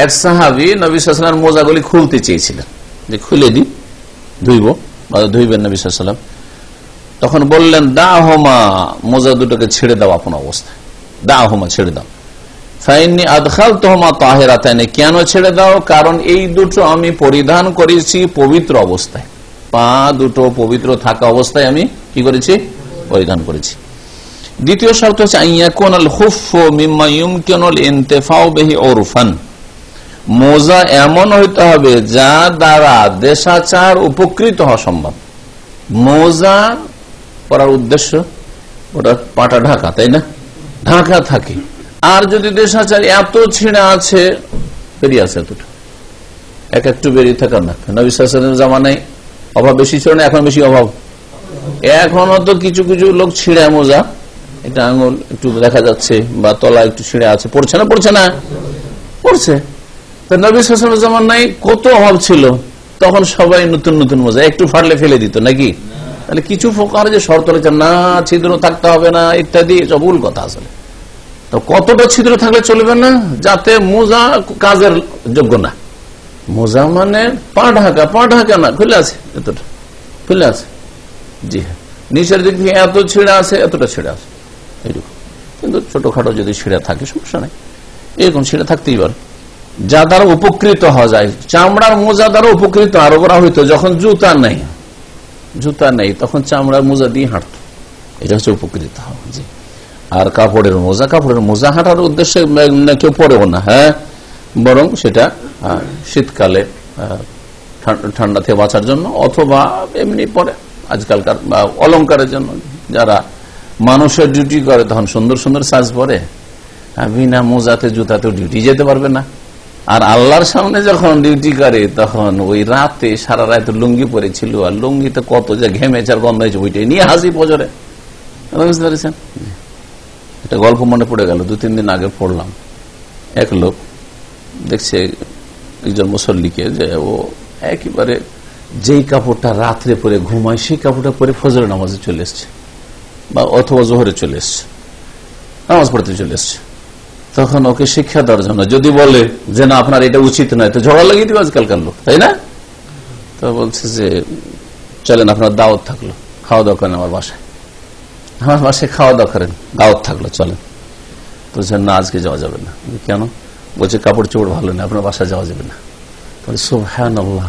এক সাহাবী নবী সাল্লাল্লাহু আলাইহি ওয়াসাল্লামের মোজাগুলি খুলতে চেয়েছিলেন, যে খুলে দিই, ধুইব বা ধুইবেন নবী সাল্লাল্লাহু আলাইহি ওয়াসাল্লাম। তখন বললেন দাহুমা, মোজা দুটোকে ছেড়ে দাও আপন অবস্থায়, দাহুমা ছেড়ে দাও। ফাইন্নী আদখালতুহুমা তাহিরাতাইন, কেন ছেড়ে দাও? কারণ এই দুটো আমি পরিধান করেছি পবিত্র অবস্থায়, পা দুটো পবিত্র থাকা অবস্থায় আমি কি করেছি? পরিধান করেছি। দ্বিতীয় শর্ত হচ্ছে আইয়াকুনাল খুফফু মিম্মা ইউমকিনুল ইনতিফাউ বিহি উরফান, মোজা এমন হইতে হবে যা দ্বারা দেশাচার উপকৃত হওয়া সম্ভব। মোজা পরার উদ্দেশ্য ওটা পাটা ঢাকা, তাই না? ঢাকা থাকে, আর যদি দেশ আছে এত ছিঁড়া আছে, বেরিয়ে আছে এতটা, একটু বেরিয়ে থাকার না। নবী সাল্লাল্লাহু আলাইহি ওয়াসাল্লামের জামানায় অভাব বেশি ছিল না, এখন বেশি অভাব। এখনো তো কিছু কিছু লোক ছিঁড়া মোজা, এটা আঙুল একটু দেখা যাচ্ছে বা তলা একটু ছিঁড়ে আছে, পড়ছে না পড়ছে না পড়ছে। নবী সাল্লাল্লাহু আলাইহি ওয়াসাল্লামের জামানায় কত অভাব ছিল, তখন সবাই নতুন নতুন মোজা, একটু ফাটলে ফেলে দিত নাকি? তাহলে কিছু ফোকার যে শর্ত রয়েছে না ছিদ্র থাকতে হবে না ইত্যাদি, সব ভুল কথা আসলে। তো কতটা ছিদ্র থাকলে চলবে না? যাতে মোজা কাজের যোগ্য না। মোজা মানে পা ঢাকা না, খুলে আছে, এতটা খুলে আছে। জি হ্যাঁ, নিচের দিক থেকে এত ছিঁড়া আছে, এতটা ছিঁড়া আছে, এইরকম। কিন্তু ছোটখাটো যদি ছিঁড়া থাকে সমস্যা নেই, এরকম ছিঁড়া থাকতেই পারে, যা দ্বারা উপকৃত হওয়া যায়। চামড়ার মোজা দ্বারা উপকৃত আরবরা হইতো, যখন জুতা নেই তখন চামড়ার মোজা দিয়ে হাঁটতো, এটা হচ্ছে উপকৃত হওয়া। জি। আর কাপড়ের মোজা হাঁটার উদ্দেশ্যে কেউ পরেও না, হ্যাঁ, বরং সেটা শীতকালে ঠান্ডা থেকে বাঁচার জন্য, অথবা এমনি পরে আজকালকার অলংকারের জন্য। যারা মানুষের ডিউটি করে তখন সুন্দর সুন্দর সাজ পরে, বিনা মোজাতে জুতাতে ডিউটি যেতে পারবে না। আর আল্লাহর সামনে যখন ডিউটি করে তখন ওই রাতে সারা রাত লুঙ্গি পরেছিল, আর লুঙ্গিতে কত যে ঘেমেছে আর গন্ধ হয়েছে, ওইটাই নিয়ে হাসি পজরে। বুঝতে পেরেছেন? একটা গল্প মনে পড়ে গেল, 2-3 দিন আগে পড়লাম। এক লোক দেখছে একজন মুসল্লিকে যে ও একেবারে যেই কাপড়টা রাত্রে পরে ঘুমায় সেই কাপড়টা পরে ফজরের নামাজে চলে এসছে, বা অথবা জোহরে চলে এসছে, নামাজ পড়তে চলে এসছে। তখন ওকে শিক্ষা দেওয়ার জন্য যদি বলে যে না আপনার এটা উচিত নয়, তো ঝগড়া লাগিয়ে দিবে আজকালকার লোক, তাই না? তো বলছে যে চলেন আপনার দাওয়াত থাকলো, খাওয়া দাওয়া করেন আমার বাসায় খাওয়া দাওয়া করেন, দাওয়াত থাকলো চলেন। বলছে না আজকে যাওয়া যাবে না। কেন? বলছে কাপড় চোপড় ভালো না, আপনার বাসায় যাওয়া যাবে না। সুবহানাল্লাহ,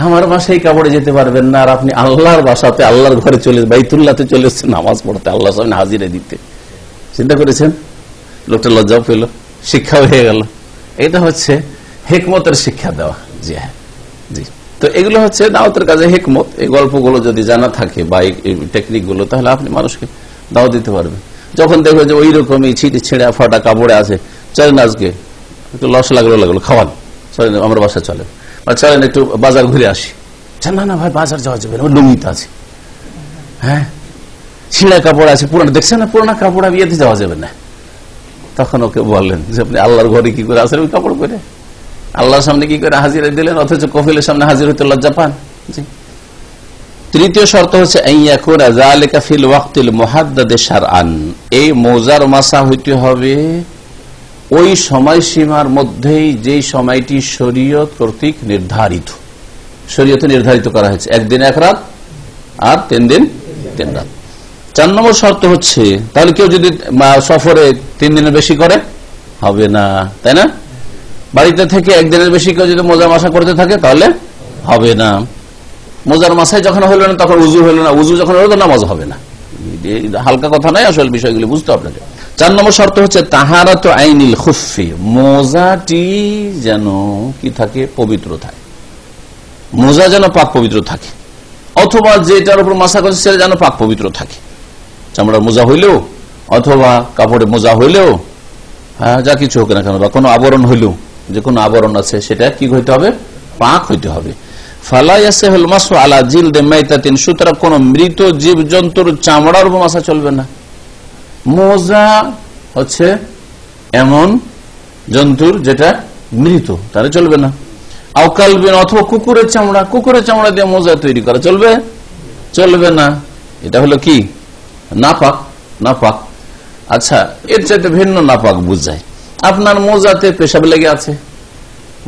আমার বাসায় কাপড়ে যেতে পারবেন না, আর আপনি আল্লাহর বাসাতে, আল্লাহর ঘরে চলে, বাইতুল্লাহতে চলে এসছেন নামাজ পড়তে, আল্লাহর সামনে হাজিরা দিতে। চিন্তা করেছেন? লোকটা লজ্জাও পেল, শিক্ষা হয়ে গেল। এটা হচ্ছে হিকমতের শিক্ষা দেওয়া। জি হ্যাঁ, জি। তো এগুলো হচ্ছে দাওয়াতের কাজে হিকমত। এই গল্পগুলো যদি জানা থাকে বা এই টেকনিক গুলো, তাহলে আপনি মানুষকে দাওয়াত দিতে পারবেন। যখন দেখবে যে ওই রকমই ছিঁড়া ফাটা কাপড়ে আছে, চলেন আজকে একটু লস লাগলো খাওয়ান, চলেন আমার বাসায় চলেন, বা চলেন একটু বাজার ঘুরে আসি। না ভাই বাজার যাওয়া যাবে না, লুঙ্গিতে আছে, হ্যাঁ, ছিঁড়া কাপড় আছে, পুরানো দেখছেন না, পুরানা কাপড় বিয়েতে যাওয়া যাবে না। তখন ওকে বললেন যে আপনি আল্লাহর ঘরে কি করে আসেন ওই কাপড় পরে, আল্লাহর সামনে কি করে হাজিরা দিলেন, অথচ কফিলের সামনে হাজির হইতে লজ্জা পান। জি। তৃতীয় শর্ত হচ্ছে এই মোজার মাসা হইতে হবে ওই সময়সীমার মধ্যেই, যেই সময়টি শরীয়ত কর্তৃক নির্ধারিত, শরীয়তে নির্ধারিত করা হয়েছে, 1 দিন 1 রাত আর 3 দিন 3 রাত। 4 নম্বর শর্ত হচ্ছে, তাহলে কেউ যদি সফরে 3 দিনের বেশি করে হবে না, তাই না? বাড়িতে থেকে 1 দিনের বেশি কেউ যদি মোজার মাসা করতে থাকে তাহলে হবে না। মোজার মাসায় যখন হলো না তখন উজু হলো না, উজু যখন হলো তো নামাজ হবে না। হালকা কথা নয়, আসল বিষয়গুলি বুঝতে আপনাকে। 4 নম্বর শর্ত হচ্ছে তাহারাত আইনিল খুফফি, মোজাটি যেন কি থাকে, পবিত্র থাকে, মোজা যেন পাক পবিত্র থাকে, অথবা যেটার উপর মাসা করছে সেটা যেন পাক পবিত্র থাকে। চামড়ার মোজা হইলেও অথবা কাপড়ের মোজা হইলেও, হ্যাঁ, যা কিছু হোক না কেন, বা কোনো আবরণ হইলেও, যে কোনো আবরণ আছে সেটা কি হইতে হবে, পাক হইতে হবে। সুতরাং কোন মৃত জীব জন্তুর চামড়ার উপর মাসা চলবে না। মোজা হচ্ছে এমন জন্তুর যেটা মৃত, তাহলে চলবে না। আউকালবিন, অথবা কুকুরের চামড়া দিয়ে মোজা তৈরি করা চলবে না। এটা হলো কি, নাপাক। আচ্ছা, এর চাইতে ভিন্ন নাপাক বুঝায়, আপনার মোজাতে পেশাব লেগে আছে,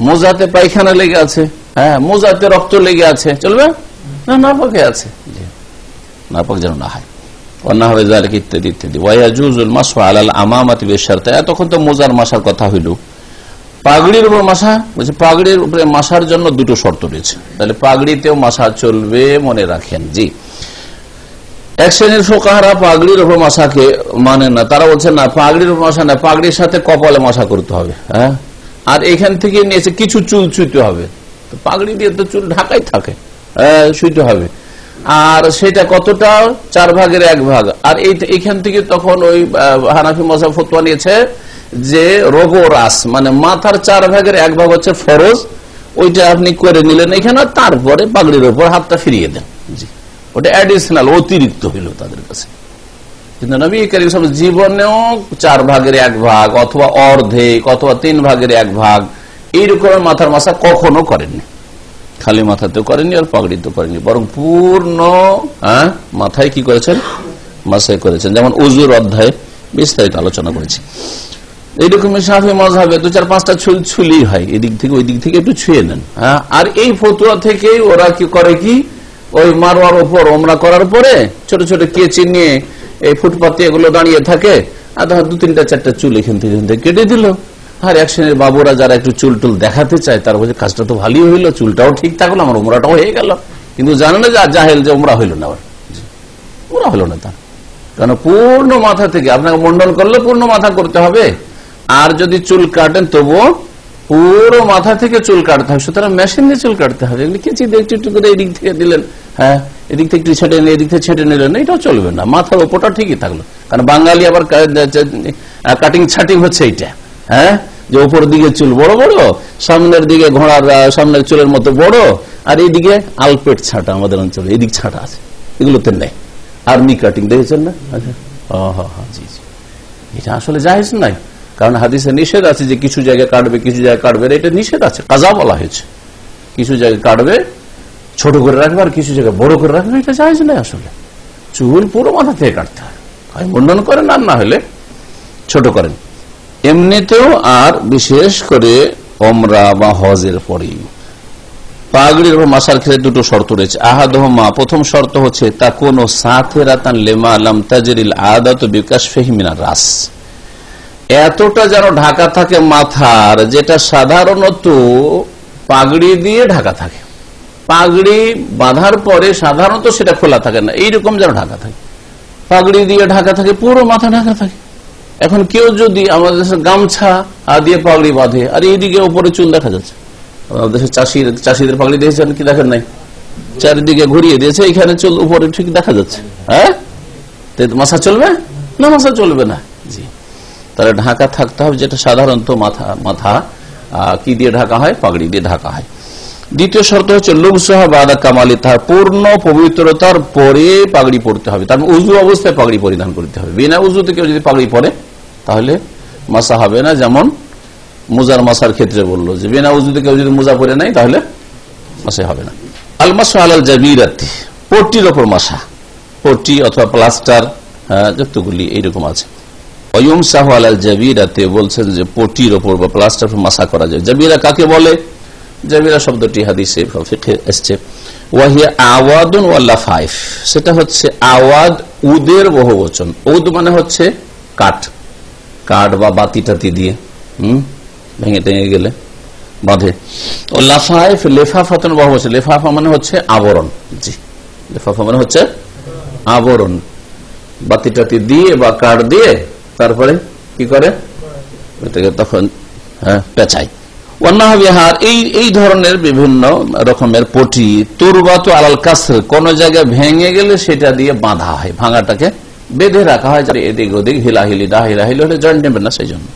মোজাতে পায়খানা লেগে আছে, হ্যাঁ, মোজাতে রক্ত লেগে আছে, চলবে না? নাপাকে আছে, নাপাক যেন না হয়, ইত্যাদি ইত্যাদি। এতক্ষণ তো মোজার মাসার কথা হইল। পাগড়ির উপর মাসা বলছে, পাগড়ির উপরে মাসার জন্য 2টো শর্ত রয়েছে, তাহলে পাগড়িতেও মাসা চলবে, মনে রাখেন। জি। এক শ্রেণীর ফুকাহারা পাগড়ির উপর মাসাকে মানে না, তারা বলছে না, পাগড়ির উপর মাসা না, পাগড়ির সাথে কপালে মাসা করতে হবে, হ্যাঁ, আর এখান থেকে নিয়েছে কিছু চুল ছুঁতে হবে। পাগড়ি দিয়ে তো চুল ঢাকাই থাকে, শুইতে হবে। আর সেটা কতটা 4/1 আর এইখান থেকে তখন ওই হানাফি মাযহাব ফতোয়া নিয়েছে যে রোগরাস মানে মাথার 4/1 হচ্ছে ফরজ, ওইটা আপনি করে নিলেন এখানে, তারপরে পাগড়ির উপর হাতটা ফিরিয়ে দেন। জি, ওটা অ্যাডিশনাল অতিরিক্ত হইল তাদের কাছে। কিন্তু নবী করিম সাল্লাল্লাহু আলাইহি ওয়াসাল্লাম জীবনেও 4/1 অথবা অর্ধেক অথবা 3/1 এইরকম মাথার মাসা কখনো করেননি। খালি মাথাতেও করেননি আর পাগড়িতেও করেননি, বরং পূর্ণ মাথায় কি করেছেন, মাসায় করেছেন। যেমন উজুর অধ্যায়ে বিস্তারিত আলোচনা করেছি। এইরকমই শাফি মাযহাবে 2-4-5টা ছুলি হয়, এদিক থেকে ওই দিক থেকে একটু ছুঁয়ে নেন। আর এই ফতোয়া থেকে ওরা কি করে, কি ওই মারওয়ার উপর ওমরা করার পরে ছোট ছোট কেচি নিয়ে এই ফুটপাতে এগুলো দাঁড়িয়ে থাকে, আর 2-3-4টা চুল এখান থেকে কেটে দিল। আর এক শ্রেণীর বাবুরা যারা একটু চুল টুল দেখাতে চায়, তার বলছে কাজটা তো ভালোই হইলো, চুলটাও ঠিক থাকলো, আমার উমরাটাও হয়ে গেল। কিন্তু জানে না যে জাহেল যে উমরা হইল না, উমরা হইল না তার, কারণ পূর্ণ মাথা থেকে আপনাকে মন্ডন করলে পূর্ণ মাথা করতে হবে। আর যদি চুল কাটেন তবুও পুরো মাথা থেকে চুল কাটতে হবে, সুতরাং মেশিন দিয়ে চুল কাটতে হবে। কিছু একটু একটু করে এদিক থেকে দিলেন, এদিক থেকে একটু ছেটে নিয়ে এদিক থেকে ছেটে নিলেন, এটাও চলবে না, মাথার ওপরটা ঠিকই থাকলো। কারণ বাঙালি আবার কাটিং ছাটিং হচ্ছে এইটা, যে উপর দিকে চুল বড় বড়, সামনের দিকে ঘোড়ার সামনের চুলের মতো বড়, আর এইদিকে আলপেট ছাটা, আমাদের অঞ্চলে এদিক ছাটা আছে, এগুলোতে নেই। আর্মি কাটিং দেখেছেন না? জি জি, এটা আসলে জায়েজ নাই, কারণ হাদিসে নিষেধ আছে যে কিছু জায়গায় কাটবে কিছু জায়গায় কাটবে, এটা নিষেধ আছে, কাজা বলা হয়েছে। কিছু জায়গায় কাটবে ছোট করে রাখবে আর কিছু জায়গায় বড় করে রাখবে, এটা জায়েজ নাই। আসলে চুল পুরো মাথা থেকে কাটতে হয়, মুন্ডন করেন আর না হলে ছোট করেন। এমনিতেও আর বিশেষ করে ওমরা বা হজের পরে পাগড়ির উপর মাসার ক্ষেত্রে দুটো শর্ত রয়েছে। আহাদুহুমা, প্রথম শর্ত হচ্ছে তাকুনু সাতিরাতান লিমা লাম তাজরিল আদাতু বিকাশফিহি মিনার রাস, এতটা যেন ঢাকা থাকে মাথার, যেটা সাধারণত পাগড়ি দিয়ে ঢাকা থাকে। পাগড়ি বাঁধার পরে সাধারণত সেটা খোলা থাকে না, এইরকম যেন ঢাকা থাকে, পাগড়ি দিয়ে ঢাকা থাকে, পুরো মাথা ঢাকা থাকে। এখন কেউ যদি আমাদের দেশে গামছা দিয়ে পাগড়ি বাঁধে, আর এইদিকে উপরে চুল দেখা যাচ্ছে, আমাদের দেশে চাষিদের পাগড়ি দিয়েছেন কি দেখেন নাই, চারিদিকে ঘুরিয়ে দিয়েছে, এখানে চুল উপরে ঠিক দেখা যাচ্ছে, মাথা চলবে না? মাথা চলবে না। জি, তাহলে ঢাকা থাকতে হবে, যেটা সাধারণত মাথা কি দিয়ে ঢাকা হয়, পাগড়ি দিয়ে ঢাকা হয়। দ্বিতীয় শর্ত হচ্ছে লুবসুহা বাদা কামালি, তার পূর্ণ পবিত্রতার পরে পাগড়ি পরতে হবে। তার উজু অবস্থায় পাগড়ি পরিধান করতে হবে। বিনা উজুতে কেউ যদি পাগড়ি পরে তাহলে মাসা হবে না। যেমন মোজার মাসার ক্ষেত্রে বললো যে বিনা উজুতে কেউ যদি মোজা পরে নাই তাহলে মাসা হবে না। আল মাসু আলাল জাবিরাতি, পট্টির ওপর মাসা, পট্টি অথবা প্লাস্টার যতগুলি এইরকম আছে। ওয়ুমসাহু আলাল জাবিরাতে বলছেন যে পট্টির ওপর বা প্লাস্টার মাসা করা যায়। জাবিরা কাকে বলে? জাবিরা শব্দটি হাদিসে ফিকহে এসেছে, ওয়াহিয়া আওয়াদুন ওয়া লাফাইফ, সেটা হচ্ছে আওয়াদ, উদের বহুবচন। উদ মানে হচ্ছে কাঠ, কাঠ বা বাতি টাতি দিয়ে ভেঙে টেঙে গেলে বাঁধে। ও লাফাইফ, লেফাফাতুন বহুবচন, লেফাফা মানে হচ্ছে আবরণ। জি, লেফাফা মানে হচ্ছে আবরণ, বাতি টাতি দিয়ে বা কাঠ দিয়ে তারপরে কি করে তখন পেঁচায়। ওয়ান্নাহবিহার, এই ধরনের বিভিন্ন রকমের পটি। তুরবাতু আলাল কাসর, কোন জায়গায় ভেঙে গেলে সেটা দিয়ে বাঁধা হয়, ভাঙাটাকে বেঁধে রাখা হয়, যাতে এদিক ওদিক হিলাহিলি ডাহিলাহিলি হলে জয়েন্ট নেবে না, সেই জন্য।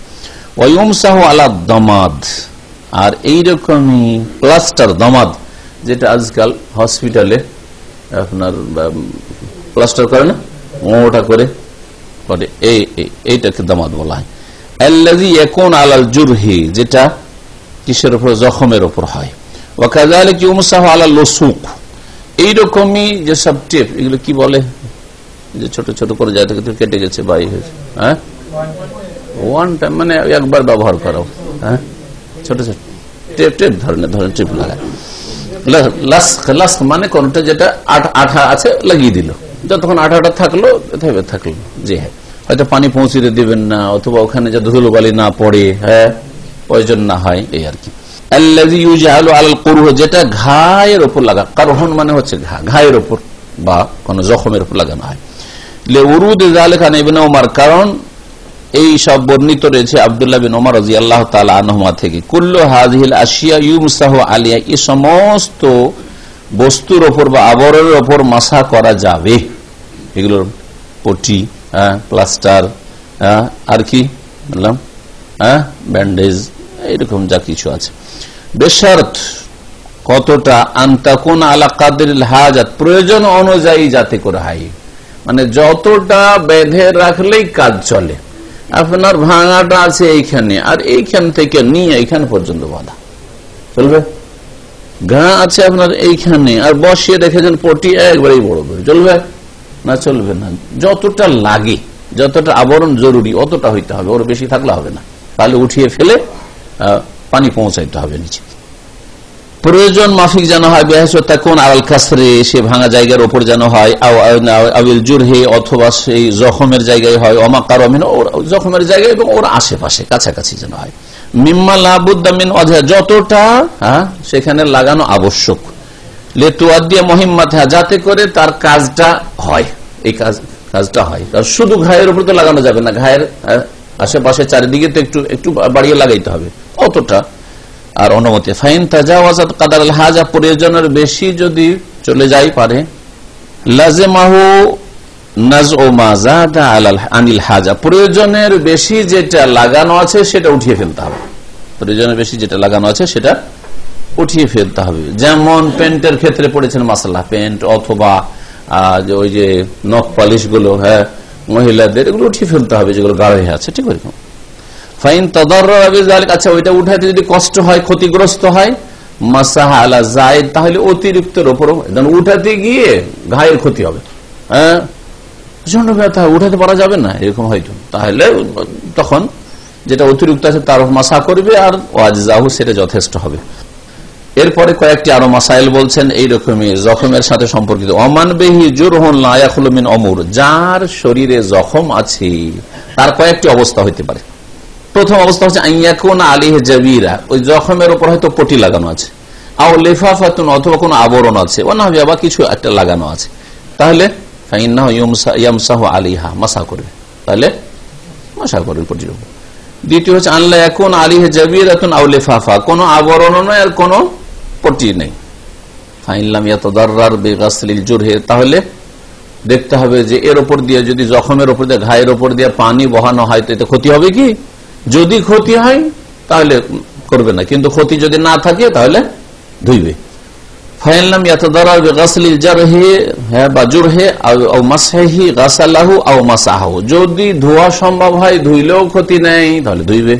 ওয়ুমসাহু আলা দামাদ, আর এইরকমই প্লাস্টার, দামাদ যেটা আজকাল হসপিটালে আপনার প্লাস্টার করে না, ওটা করে এইটাকে দামাদ বলা হয়। আল্লাযী ইয়াকুন আলাল জুরহি, যেটা কিসের উপর, জখমের উপর হয়। ওয়াকাযালিকা ইউমসাহু আলাল লুসুক, এইরকমই যেসব টেপ, এগুলো কি বলে, যে ছোট ছোট করে যায় থেকে কেটে গেছে বা ওয়ান টাইম মানে একবার ব্যবহার করা, ছোট ছোট টেপ ধরনের টেপ লাগায়। লাস্ক মানে কোনটা যেটা আঠা আছে লাগিয়ে দিল, যতক্ষণ আঠাটা থাকলো থাকলো। জি হ্যাঁ, হয়তো পানি পৌঁছে দিবেন না, অথবা ওখানে যে ধুলোবালি না পড়ে, প্রয়োজন না হয়, এই আর কি। আল্লাযী ইউজআলু আলাল কুরহ, যেটা ঘায়ের উপর লাগা, কারহন মানে হচ্ছে ঘায়ের উপর বা কোন জখমের উপর লাগানো হয়। লিউরুদ যালিকা আন ইবনে ওমর, কারণ এই সব বর্ণিত রয়েছে আব্দুল্লাহ বিন ওমর রাদিয়াল্লাহু তাআলা আনহুমা থেকে। কুল্লু হাযিহিল আশিয়া ইউমসাহু আলাইহা, এই সমস্ত বস্তুর ওপর বা আবরণের ওপর মাসা করা যাবে। এগুলোর পটি, প্লাস্টার, আর কি বললাম, ব্যান্ডেজ, এরকম যা কিছু আছে। বেশারত কতটা, আনতাকুন আলা কাদরিল হাজাত, প্রয়োজন অনুযায়ী যাতে করে হয়, মানে যতটা বেঁধে রাখলেই কাজ চলে। আপনার ভাঙাটা আছে এইখানে, আর এইখান থেকে নিয়ে এইখান পর্যন্ত বাঁধা চলবে? ঘা আছে আপনার এইখানে, আর বসিয়ে রেখেছেন পটি একবারেই বড় করে, চলবে না? চলবে না। যতটা লাগে, যতটা আবরণ জরুরি অতটা হইতে হবে, ওর বেশি থাকলে হবে না। তাহলে উঠিয়ে ফেলে পানি পৌঁছাইতে হবে নিচে। প্রয়োজন মাফিক যেন হয়, কোন আল কাসরে, সে ভাঙা জায়গার ওপর যেন হয়, আউল জুরহে, অথবা সেই জখমের জায়গায় হয়, অমাকারমিন, ওর জখমের জায়গায় এবং ওর আশেপাশে কাছাকাছি যেন হয়। মিম্মা লাবুদ্দামিন অজা, যতটা সেখানে লাগানো আবশ্যক, লেতুয়াদ্দিয়া মহিম্মাত, যাতে করে তার কাজটা হয়, এই কাজটা হয়। শুধু ঘায়ের উপর তো লাগানো যাবে না, ঘায়ের আশেপাশে চারিদিকে তো একটু একটু বাড়িয়ে লাগাইতে হবে, অতটা আর অনুমতি। ফাইন তাজাওয়াজাত কাদার আল হাজা, প্রয়োজনের বেশি যদি চলে যায় পারে, লাজিমাহু নাজউ মা যাদা আনিল হাজা, প্রয়োজনের বেশি যেটা লাগানো আছে সেটা উঠিয়ে ফেলতে হবে। প্রয়োজনের বেশি যেটা লাগানো আছে সেটা উঠিয়ে ফেলতে হবে। যেমন পেন্টের ক্ষেত্রে পড়েছেন মাসালা, পেন্ট অথবা ওই যে নখ পালিশ গুলো, মহিলাদের, এগুলো উঠিয়ে ফেলতে হবে যেগুলো গাঢ় হয়ে আছে, ঠিক আছে। ফাইন তাদাররা বিযালিক, আচ্ছা ওইটা উঠাইতে যদি কষ্ট হয়, ক্ষতিগ্রস্ত হয়, মাসাহা আলা যায়েদ, তাহলে অতিরিক্তের উপর, উঠাতে গিয়ে ঘায়ের ক্ষতি হবে, প্রচন্ড ব্যথা, উঠাতে পারা যাবে না, এরকম হয়তো, তাহলে তখন যেটা অতিরিক্ত আছে তার মাসা করবে, আর ওয়াজজাহু, সেটা যথেষ্ট হবে। এরপরে কয়েকটি আরো মাসাইল বলছেন এইরকমই জখমের সাথে সম্পর্কিত। ওমান বিহি জুরহুন লা ইয়াখলু মিন উমুর, যার শরীরে জখম আছে তার কয়েকটি অবস্থা হইতে পারে। প্রথম অবস্থা হচ্ছে আইয়াকুন আলিহি জাবিরা, ওই জখমের উপর হয়তো পটি লাগানো আছে, আও লিফাফাতুন, অথবা কোনো আবরণ আছে, ওনাহবিয়া, বা কিছু একটা লাগানো আছে, তাহলে ফাইন্নাহু ইয়ামসাহু আলিহা, মাসা করবে, তাহলে মাসা করবে পটির উপর। দ্বিতীয় হচ্ছে আল্লাহ ইয়াকুন আলিহি জাবিরাতুন আও লিফাফা, কোনো আবরণ নয় আর কোনো পটি নেই। ফাইন লাম ইয়াতাদাররার বিগাসলিল জুরহি, তাহলে দেখতে হবে যে এর উপর দিয়ে যদি জখমের উপর দিয়ে, ঘায়ের উপর দিয়ে পানি বহানো হয় তো এতে ক্ষতি হবে কি? যদি ক্ষতি হয় তাহলে করবে না, কিন্তু ক্ষতি যদি না থাকে তাহলে ধুইবে। ফাইন লাম ইয়াতাদাররার বিগাসলিল জারহি বা জুরহি আও মাসহি গাসালাহু আও মাসাহু, যদি ধোয়া সম্ভব হয়, ধুইলেও ক্ষতি নেই তাহলে ধুইবে।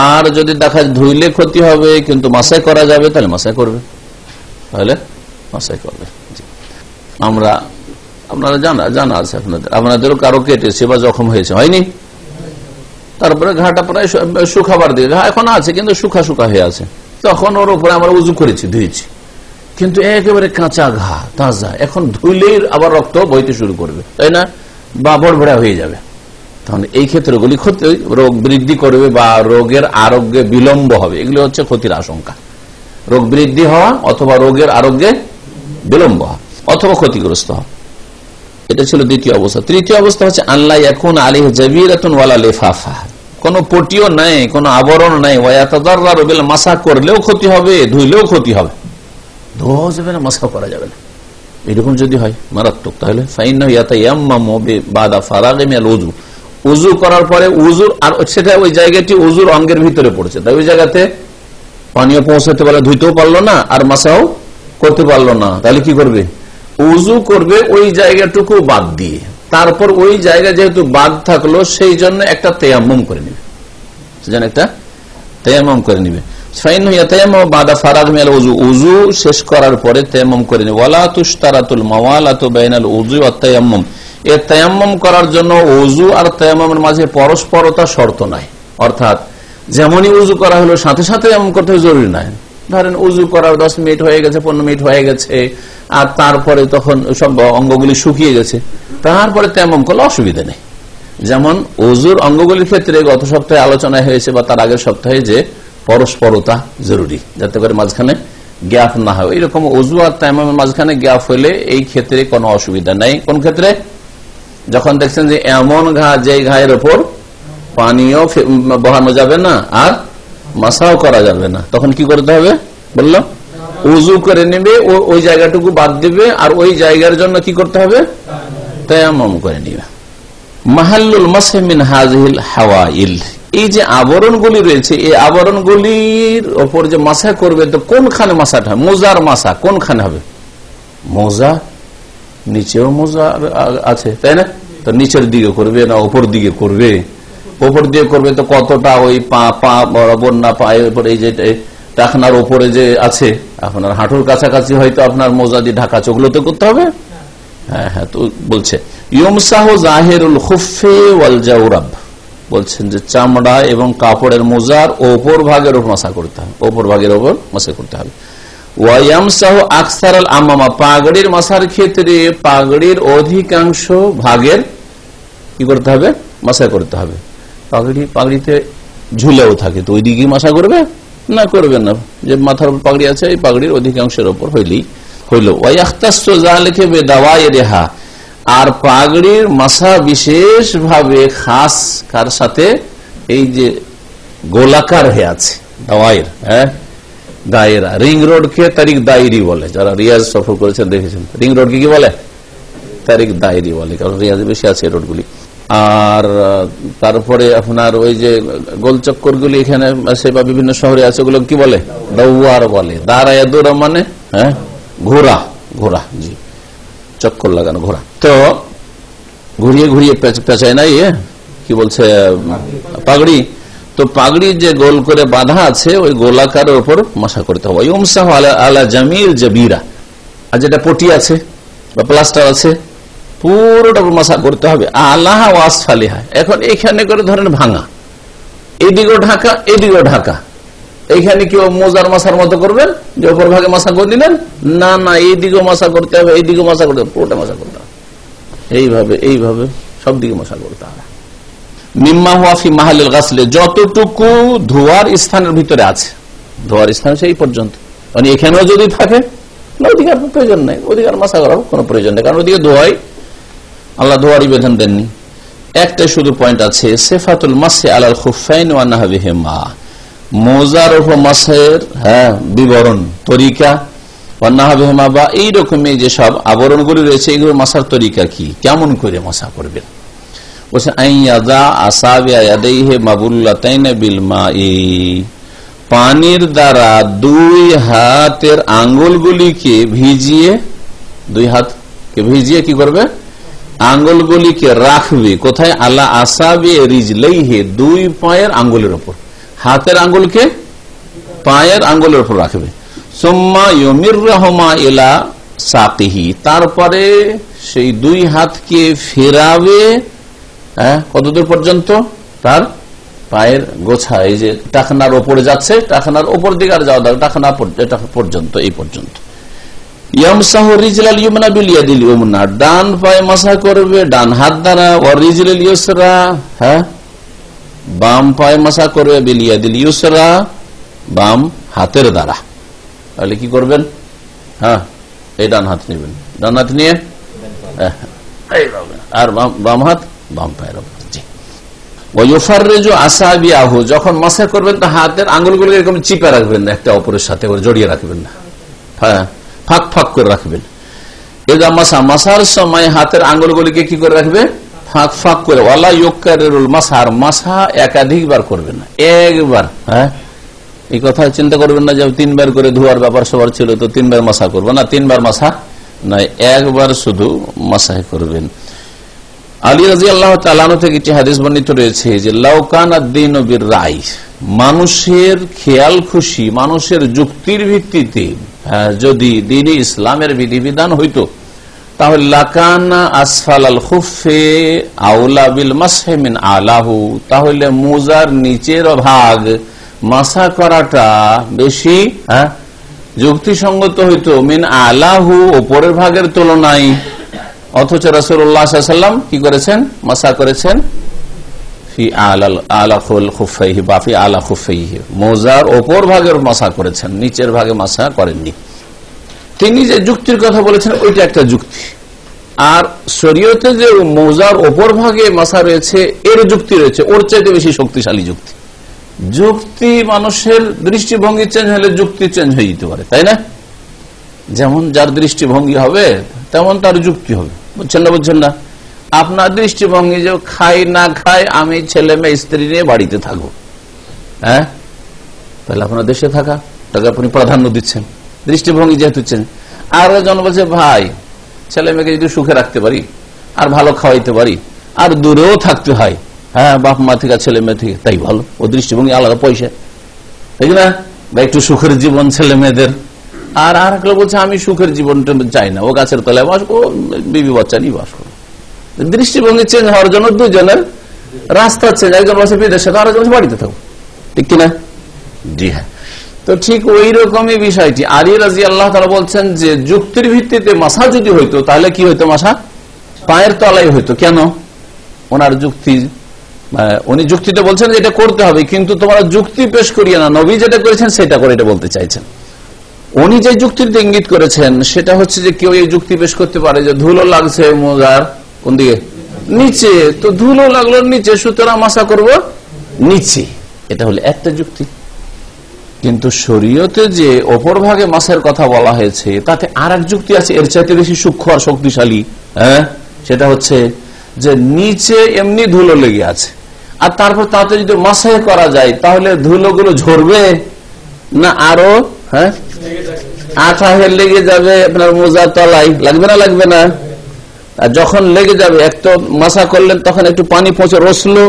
আর যদি দেখা ধুইলে ক্ষতি হবে কিন্তু মাসাই করা যাবে, তাহলে মাসাই করবে, তাহলে মাসাই করবে। আপনারা জানা আছে আপনাদেরও কারো কেটেছে বা জখম হয়েছে, হয়নি? তারপরে ঘাটা প্রায় শুকাবার দিয়ে, ঘা এখন আছে কিন্তু শুকা হয়ে আছে, তখন ওর উপরে আমরা উজু করেছি, ধুয়েছি, কিন্তু একেবারে কাঁচা ঘা, তাজা, এখন ধুইলেই আবার রক্ত বইতে শুরু করবে, তাই না? বা বড়ভরা হয়ে যাবে, তখন এই ক্ষেত্রগুলি ক্ষতি, রোগ বৃদ্ধি করবে বা রোগের আরোগ্যে বিলম্ব হবে, এগুলি হচ্ছে ক্ষতির আশঙ্কা। রোগ বৃদ্ধি হওয়া অথবা রোগের আরোগ্যে বিলম্ব হওয়া অথবা ক্ষতিগ্রস্ত হওয়া, এটা ছিল দ্বিতীয় অবস্থা। তৃতীয় অবস্থা হচ্ছে আল্লাহ ইয়াকুন আলিহি জাবিরাতুন ওয়ালা লিফাফা, কোনো পটিও নাই, কোনো আবরণ নাই, ওয়ায়াতাদাররারু বিল মাসা, করলেও ক্ষতি হবে, ধুইলেও ক্ষতি হবে, ধোয়া যাবে না, মাসা করা যাবে না, এরকম যদি হয় মারাত্মক, তাহলে ফাইন্নাহু ইয়াতায়াম্মামু বাদা ফারাগি মিনাল উযু, উযু করার পরে উযুর, আর সেটা ওই জায়গাটি উযুর অঙ্গের ভিতরে পড়েছে, তাই ওই জায়গাতে পানিও পৌঁছাতে পারলো, ধুইতেও পারলো না আর মাসাও করতে পারলো না, তাহলে কি করবে? উযু করবে ওই জায়গাটুকু বাদ দিয়ে, তারপর ওই জায়গা যেহেতু বাদ থাকলো সেই জন্য একটা তায়াম্মুম করে নিবে, একটা তায়াম্মুম করে নিবে। উযু শেষ করার পরে তায়াম্মুম করে নিবে। ওয়ালা তুশতারাতুল মাওয়ালাতু বাইনাল উযু ওয়াত তায়াম্মুম, এই তায়াম্মুম করার জন্য উযু আর তায়াম্মুমের মাঝে পরস্পরতা শর্ত নাই, অর্থাৎ যেমনই উযু করা হলো সাথে সাথে এমন করতে জরুরি নাই। ধরেন উযু করার 10 মিনিট হয়ে গেছে, 15 মিনিট হয়ে গেছে, আর তারপরে তখন সব অঙ্গগুলি শুকিয়ে গেছে, তারপরে তায়াম্মুম করলে অসুবিধা নেই। যেমন উযুর অঙ্গগুলির ক্ষেত্রে গত সপ্তাহে আলোচনা হয়েছে বা তার আগের সপ্তাহে যে পরস্পরতা জরুরি, যাতে করে মাঝখানে গ্যাপ না হয়। এরকম উযু আর তায়াম্মুমের মাঝখানে গ্যাপ হলে এই ক্ষেত্রে কোনো অসুবিধা নাই। কোন ক্ষেত্রে? যখন দেখছেন যে এমন ঘা, যে ঘায়ের ওপর পানিও বহানো যাবে না আর মাসাও করা যাবে না, তখন কি করতে হবে? বললো উযু করে নেবে, ওই জায়গাটুকু বাদ দিবে, আর ওই জায়গার জন্য কি করতে হবে? তায়াম্মুম করে নিবে। মাহাল্লুল মাসহি মিন হাযিহিল হাওয়াইল, এই যে আবরণগুলি রয়েছে, এই আবরণগুলির ওপর যে মাসা করবে, তো কোনখানে মাসাটা? মোজার মাসা কোনখানে হবে? মোজা নিচেও মোজা আছে, তাই না? তো নিচের দিকে করবে না উপর দিকে করবে? উপর দিকে করবে তো কতটা? ওই পা বরাবর না, পায়ে উপরে এই যে টাকনার উপরে যে আছে, আপনার হাঁটুর কাছাকাছি হয়তো আপনার মোজা দিয়ে ঢাকা, চোখগুলো তো করতে হবে। হ্যাঁ হ্যাঁ, তো বলছে ইউমসাহু জাহিরুল খুফফি ওয়াল জাওরাব, বলছেন যে চামড়া এবং কাপড়ের মোজার ওপর ভাগের উপর মাসা করতে হবে, ওপর ভাগের উপর মাসা করতে হবে। ওয়ায়ামসাহু আকসারাল আমামা, পাগড়ির মাসার ক্ষেত্রে পাগড়ির অধিকাংশ ভাগের কি করতে হবে? মাসা করতে হবে। পাগড়িতে ঝুলেও থাকে, তো ওই দিকে মাসা করবে না? করবে না। যে মাথার উপর পাগড়ি আছে, এই পাগড়ির অধিকাংশের উপর হইল। ওয়ায়াখতাসু যালিকা বিদাওয়াইরিহা, আর পাগড়ির মাসা বিশেষ ভাবে খাস কার সাথে? এই যে গোলাকার হয়ে আছে দাওয়াইর, হ্যাঁ দায়রা। রিং রোডকে তারিক দায়রি বলে, যারা রিয়াজ সফর করেছেন দেখেছেন। রিং রোডকে কি বলে? তারিক দায়রি বলে, কারণ রিয়াজে বেশি আছে রোডগুলি। আর তারপরে আপনার ওই যে গোলচক্কর গুলি এখানে আছে বা বিভিন্ন শহরে আছে, ওগুলো কি বলে? দৌয়ার বলে। দাঁড়ায় দৌড়া মানে হ্যাঁ ঘোড়া, ঘোড়া, জি, চক্কর লাগানো ঘোড়া। তো ঘুরিয়ে ঘুরিয়ে পেঁচায় না, ইয়ে কি বলছে, পাগড়ি। তো পাগড়ি যে গোল করে বাঁধা আছে, ওই গোলাকারের উপর মাসা করতে হবে। ইউমসাহু আলা জামিল জাবিরা, আর যেটা পটি আছে বা প্লাস্টার আছে, পুরোটা মাসা করতে হবে। আলাহ ওয়াসফালিহা, এখন এখানে করে ধরেন ভাঙা, এদিকেও ঢাকা এদিকেও ঢাকা, এইখানে কি মোজার মাসার মতো করবেন যে ওপর ভাগে মাসা করে দিলেন? না না, এইদিকেও মাসা করতে হবে, এইদিকেও মাসা করতে হবে, পুরোটা মাসা করতে হবে। এইভাবে সব দিকে মাসা করতে হবে। মিম্মা হুয়া ফি মাহালিল গাসলে, যতটুকু ধোয়ার স্থানের ভিতরে আছে, ধোয়ার স্থান সেই পর্যন্ত। মানে এখানেও যদি থাকে ওদিকে আর প্রয়োজন নেই, ওদিকে আর মাসা করার কোনো প্রয়োজন নেই, কারণ ওদিকে ধোয়াই, আল্লাহ ধোয়ারই বিধান দেননি। একটা শুধু পয়েন্ট আছে, সিফাতুল মাসহি আলাল খুফাইন ওয়া নাহবিহিমা, মোজার উপর মাসের বিবরণ, তরিকা, ওয়া নাহবিহিমা বা এইরকমই যে সব আবরণগুলি রয়েছে, এগুলো মাসার তরিকা কি, কেমন করে মাসা করবেন? বলছে আইয়াদা আসাবিয়া ইয়াদাইহি মাবুল্লাতাইন বিল মাই, পানির দ্বারা দুই হাতের আঙ্গুলগুলিকে ভিজিয়ে, দুই হাতকে ভিজিয়ে কি করবে? আঙ্গুলগুলিকে রাখবে কোথায়? আলা আসাবি রিজলাইহি, দুই পায়ের আঙ্গুলের উপর, হাতের আঙ্গুলকে পায়ের আঙ্গুলের উপর রাখবে। সুম্মা ইউমিরহুমা ইলা সাকিহি, তারপরে সেই দুই হাতকে ফেরাবে কতদূর পর্যন্ত? তার পায়ের গোছা, এই যে টাকনার ওপরে যাচ্ছে, টাকনার ওপর দিকে আর যাওয়া দাও, টাকনা পর্যন্ত, এই পর্যন্ত। ইয়ামসাহু রিজলাল ইউমনা বিল ইয়াদিল ইউমনা, ডান পায়ে মাসা করবে ডান হাত দ্বারা। ওয়া রিজলাল ইউসরা, বাম পায়ে মাসা করবে বিল ইয়াদিল ইউসরা, বাম হাতের দ্বারা। তাহলে কি করবেন? এই ডান হাত নেবেন, ডান হাত নিয়ে আর বাম হাত বাম পায়ের উপর। যখন মাসা করবেন তো হাতের আঙ্গুলগুলো এরকম চিপে রাখবেন না, একটা অপরের সাথে জড়িয়ে রাখবেন না, ফাঁক ফাঁক করে রাখবেন। এটা মাসার সময় হাতের আঙ্গুলগুলিকে কি করে রাখবে? ফাঁক ফাঁক করে। ওয়ালা ইউকারিরুল মাসার, মাসা একাধিকবার করবেন না, একবার। এই কথা চিন্তা করবেন না যে 3 বার করে ধোয়ার ব্যাপার সবার ছিল তো 3 বার মাসা করবো না, 3 বার মাসা নয়, একবার শুধু মাসা করবেন। আলী রাদিয়াল্লাহু তাআলা আনহু থেকে একটি হাদিস বর্ণিত রয়েছে যে লাউ কানা দ্বীনু বির-রাই, মানুষের খেয়াল খুশি, মানুষের যুক্তির ভিত্তিতে যদি দ্বীন ইসলামের বিধিবিধান হইতো, তাহলে লাকানা আসফালাল খুফফি আউলা বিল মাসহি মিন আলাহু, তাহলে মোজার নিচের ভাগ মাসা করাটা বেশি যুক্তিসঙ্গত হইতো মিন আলাহু, উপরের ভাগের তুলনায়। অথচ রাসূলুল্লাহ সাল্লাল্লাহু আলাইহি ওয়াসাল্লাম কি করেছেন? মাসা করেছেন ফি আলা খুফাইহি বা ফি আলা খুফাইহি, মোজার উপর ভাগের মাসা করেছেন, নিচের ভাগে মাসা করেননি। তিনি যে যুক্তির কথা বলেছেন ওইটা একটা যুক্তি, আর শরীয়তে যে মোজার উপর ভাগে মাসা রয়েছে এর যুক্তি রয়েছে, ওর চাইতে বেশি শক্তিশালী যুক্তি। যুক্তি, মানুষের দৃষ্টিভঙ্গি চেঞ্জ হলে যুক্তি চেঞ্জ হয়ে যেতে পারে, তাই না? যেমন যার দৃষ্টিভঙ্গি হবে তেমন তার যুক্তি হবে। বুঝছেন না? বুঝছেন না? আপনার দৃষ্টিভঙ্গি যে খাই না খাই আমি ছেলে মেয়ে স্ত্রী নিয়ে বাড়িতে থাকবো, হ্যাঁ, তাহলে আপনার দেশে থাকা তাকে আপনি প্রাধান্য দিচ্ছেন, দৃষ্টিভঙ্গি যেহেতু চেঞ্জ। আর জন বলছে ভাই ছেলে মেয়েকে যদি সুখে রাখতে পারি আর ভালো খাওয়াইতে পারি আর দূরেও থাকতে হয়, হ্যাঁ, বাপ মা থেকে ছেলে মেয়ে থেকে, তাই ভালো। ও দৃষ্টিভঙ্গি আলাদা, পয়সা, ঠিক না, বা একটু সুখের জীবন ছেলে মেয়েদের। আর আর কেউ বলছে আমি সুখের জীবনটা চাই না, ও গাছের তলায় বাস করো, বিবি বাচ্চা নিয়ে বাস করো। দৃষ্টিভঙ্গি চেঞ্জ হওয়ার জন্য দুজনের রাস্তা চেঞ্জ, একজন বসে বিদেশে তো আরেকজন বাড়িতে থাকো, ঠিক কিনা? জি হ্যাঁ। তো ঠিক ওই রকমই বিষয়টি আলী রাদিয়াল্লাহু তাআলা বলছেন যে যুক্তির ভিত্তিতে মাসা যদি হইতো তাহলে কি হইতো? মাসা পায়ের তলায় হইতো। কেন? ওনার যুক্তি, উনি যুক্তিতে বলছেন যে এটা করতে হবে, কিন্তু তোমরা যুক্তি পেশ করিয়ে না, নবী যেটা করেছেন সেটা করে এটা বলতে চাইছেন। উনি যে যুক্তিতে ইঙ্গিত করেছেন সেটা হচ্ছে যে কেউ এই যুক্তি পেশ করতে পারে যে ধুলো লাগছে মোজার কোন দিকে? নিচে, তো ধুলো লাগলো নিচে, সুতরাং মাসা করব নিচে, এটা হলো একটা যুক্তি। কিন্তু শরীয়তে যে অপর ভাগে মাসের কথা বলা হয়েছে তাতে আর এক যুক্তি আছে এর চাইতে বেশি সূক্ষ্ম আর শক্তিশালী, হ্যাঁ, সেটা হচ্ছে যে নিচে এমনি ধুলো লেগে আছে, আর তারপর তাতে যদি মাসায় করা যায় তাহলে ধুলোগুলো ঝরবে না আরো, হ্যাঁ, আঠা হয়ে লেগে যাবে আপনার মোজার তলায়, লাগবে না? লাগবে না? আর যখন লেগে যাবে, এক তো মাসা করলেন তখন একটু পানি পৌঁছে রসলো,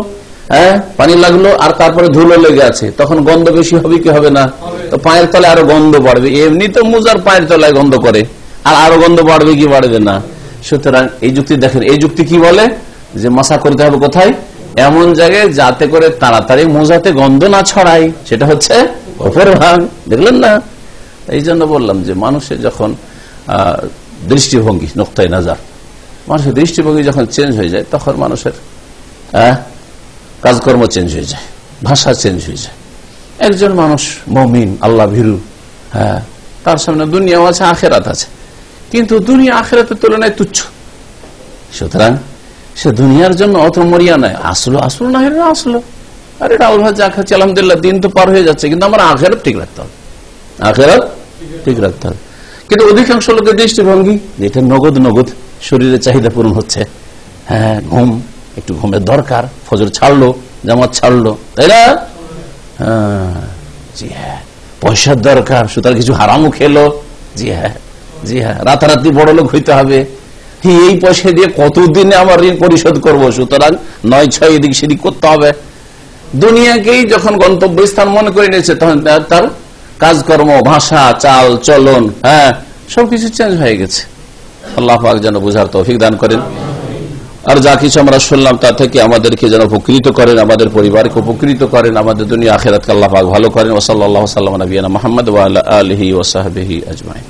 হ্যাঁ, পানি লাগলো, আর তারপরে ধুলো লেগে আছে, তখন গন্ধ বেশি হবে কি হবে না? তো পায়ের তলায় আরো গন্ধ বাড়বে। এমনি তো মোজার পায়ের তলায় গন্ধ করে, আর আরো গন্ধ বাড়বে কি বাড়বে না? সুতরাং এই যুক্তি দেখেন, এই যুক্তি কি বলে যে মাসা করতে হবে কোথায়? এমন জায়গায় যাতে করে তাড়াতাড়ি মোজাতে গন্ধ না ছড়ায়, সেটা হচ্ছে অপর ভাগ। দেখলেন না? এই জন্য বললাম যে মানুষের যখন দৃষ্টিভঙ্গি, নোক্তায় নাজার, মানুষের দৃষ্টিভঙ্গি যখন চেঞ্জ হয়ে যায় তখন মানুষের কাজকর্ম চেঞ্জ হয়ে যায়, ভাষা চেঞ্জ হয়ে যায়। একজন মানুষ মুমিন, আল্লাহ ভীরু, হ্যাঁ, তার সামনে দুনিয়াও আছে, আখেরাত আছে, কিন্তু দুনিয়া আখেরাতের তুলনায় তুচ্ছ। সুতরাং সে দুনিয়ার জন্য অত মরিয়া নয়, আসলো আসলো না হলে আসলো, আর এটা আল্লাহ যা খাচ্ছে আলহামদুলিল্লাহ, দিন তো পার হয়ে যাচ্ছে, কিন্তু আমার আখেরাত ঠিক রাখতে হবে, আখেরাত ঠিক রাখতে হবে। কিন্তু অধিকাংশ লোকের দৃষ্টিভঙ্গি যেটা নগদ নগদ শরীরের চাহিদা পূরণ হচ্ছে, হ্যাঁ, ঘুম, একটু ঘুমের দরকার, ফজর ছাড়লো, জামাত ছাড়লো, তাই না? হ্যাঁ, জি হ্যাঁ, পয়সার দরকার, সুতরাং কিছু হারামও খেলো, জি হ্যাঁ, জি হ্যাঁ, রাতারাতি বড় লোক হইতে হবে, এই পয়সা দিয়ে কতদিনে আমার ঋণ পরিশোধ করবো, সুতরাং 9-6 এদিক সেদিক করতে হবে। দুনিয়াকেই যখন গন্তব্যস্থান মনে করে নিয়েছে তখন তার কাজকর্ম, ভাষা, চাল চলন, হ্যাঁ, সবকিছু চেঞ্জ হয়ে গেছে। আল্লাহ পাক যেন বুঝার তৌফিক দান করেন, আর যা কিছু আমরা শুনলাম তা থেকে আমাদেরকে যেন উপকৃত করেন, আমাদের পরিবারকে উপকৃত করেন, আমাদের দুনিয়া আখিরাতকে আল্লাহ পাক ভালো করেন। ওয়া সাল্লাল্লাহু আলা নবিয়িনা মুহাম্মদ ওয়া আলা আলিহি ওয়া সাহবিহি আজমাইন।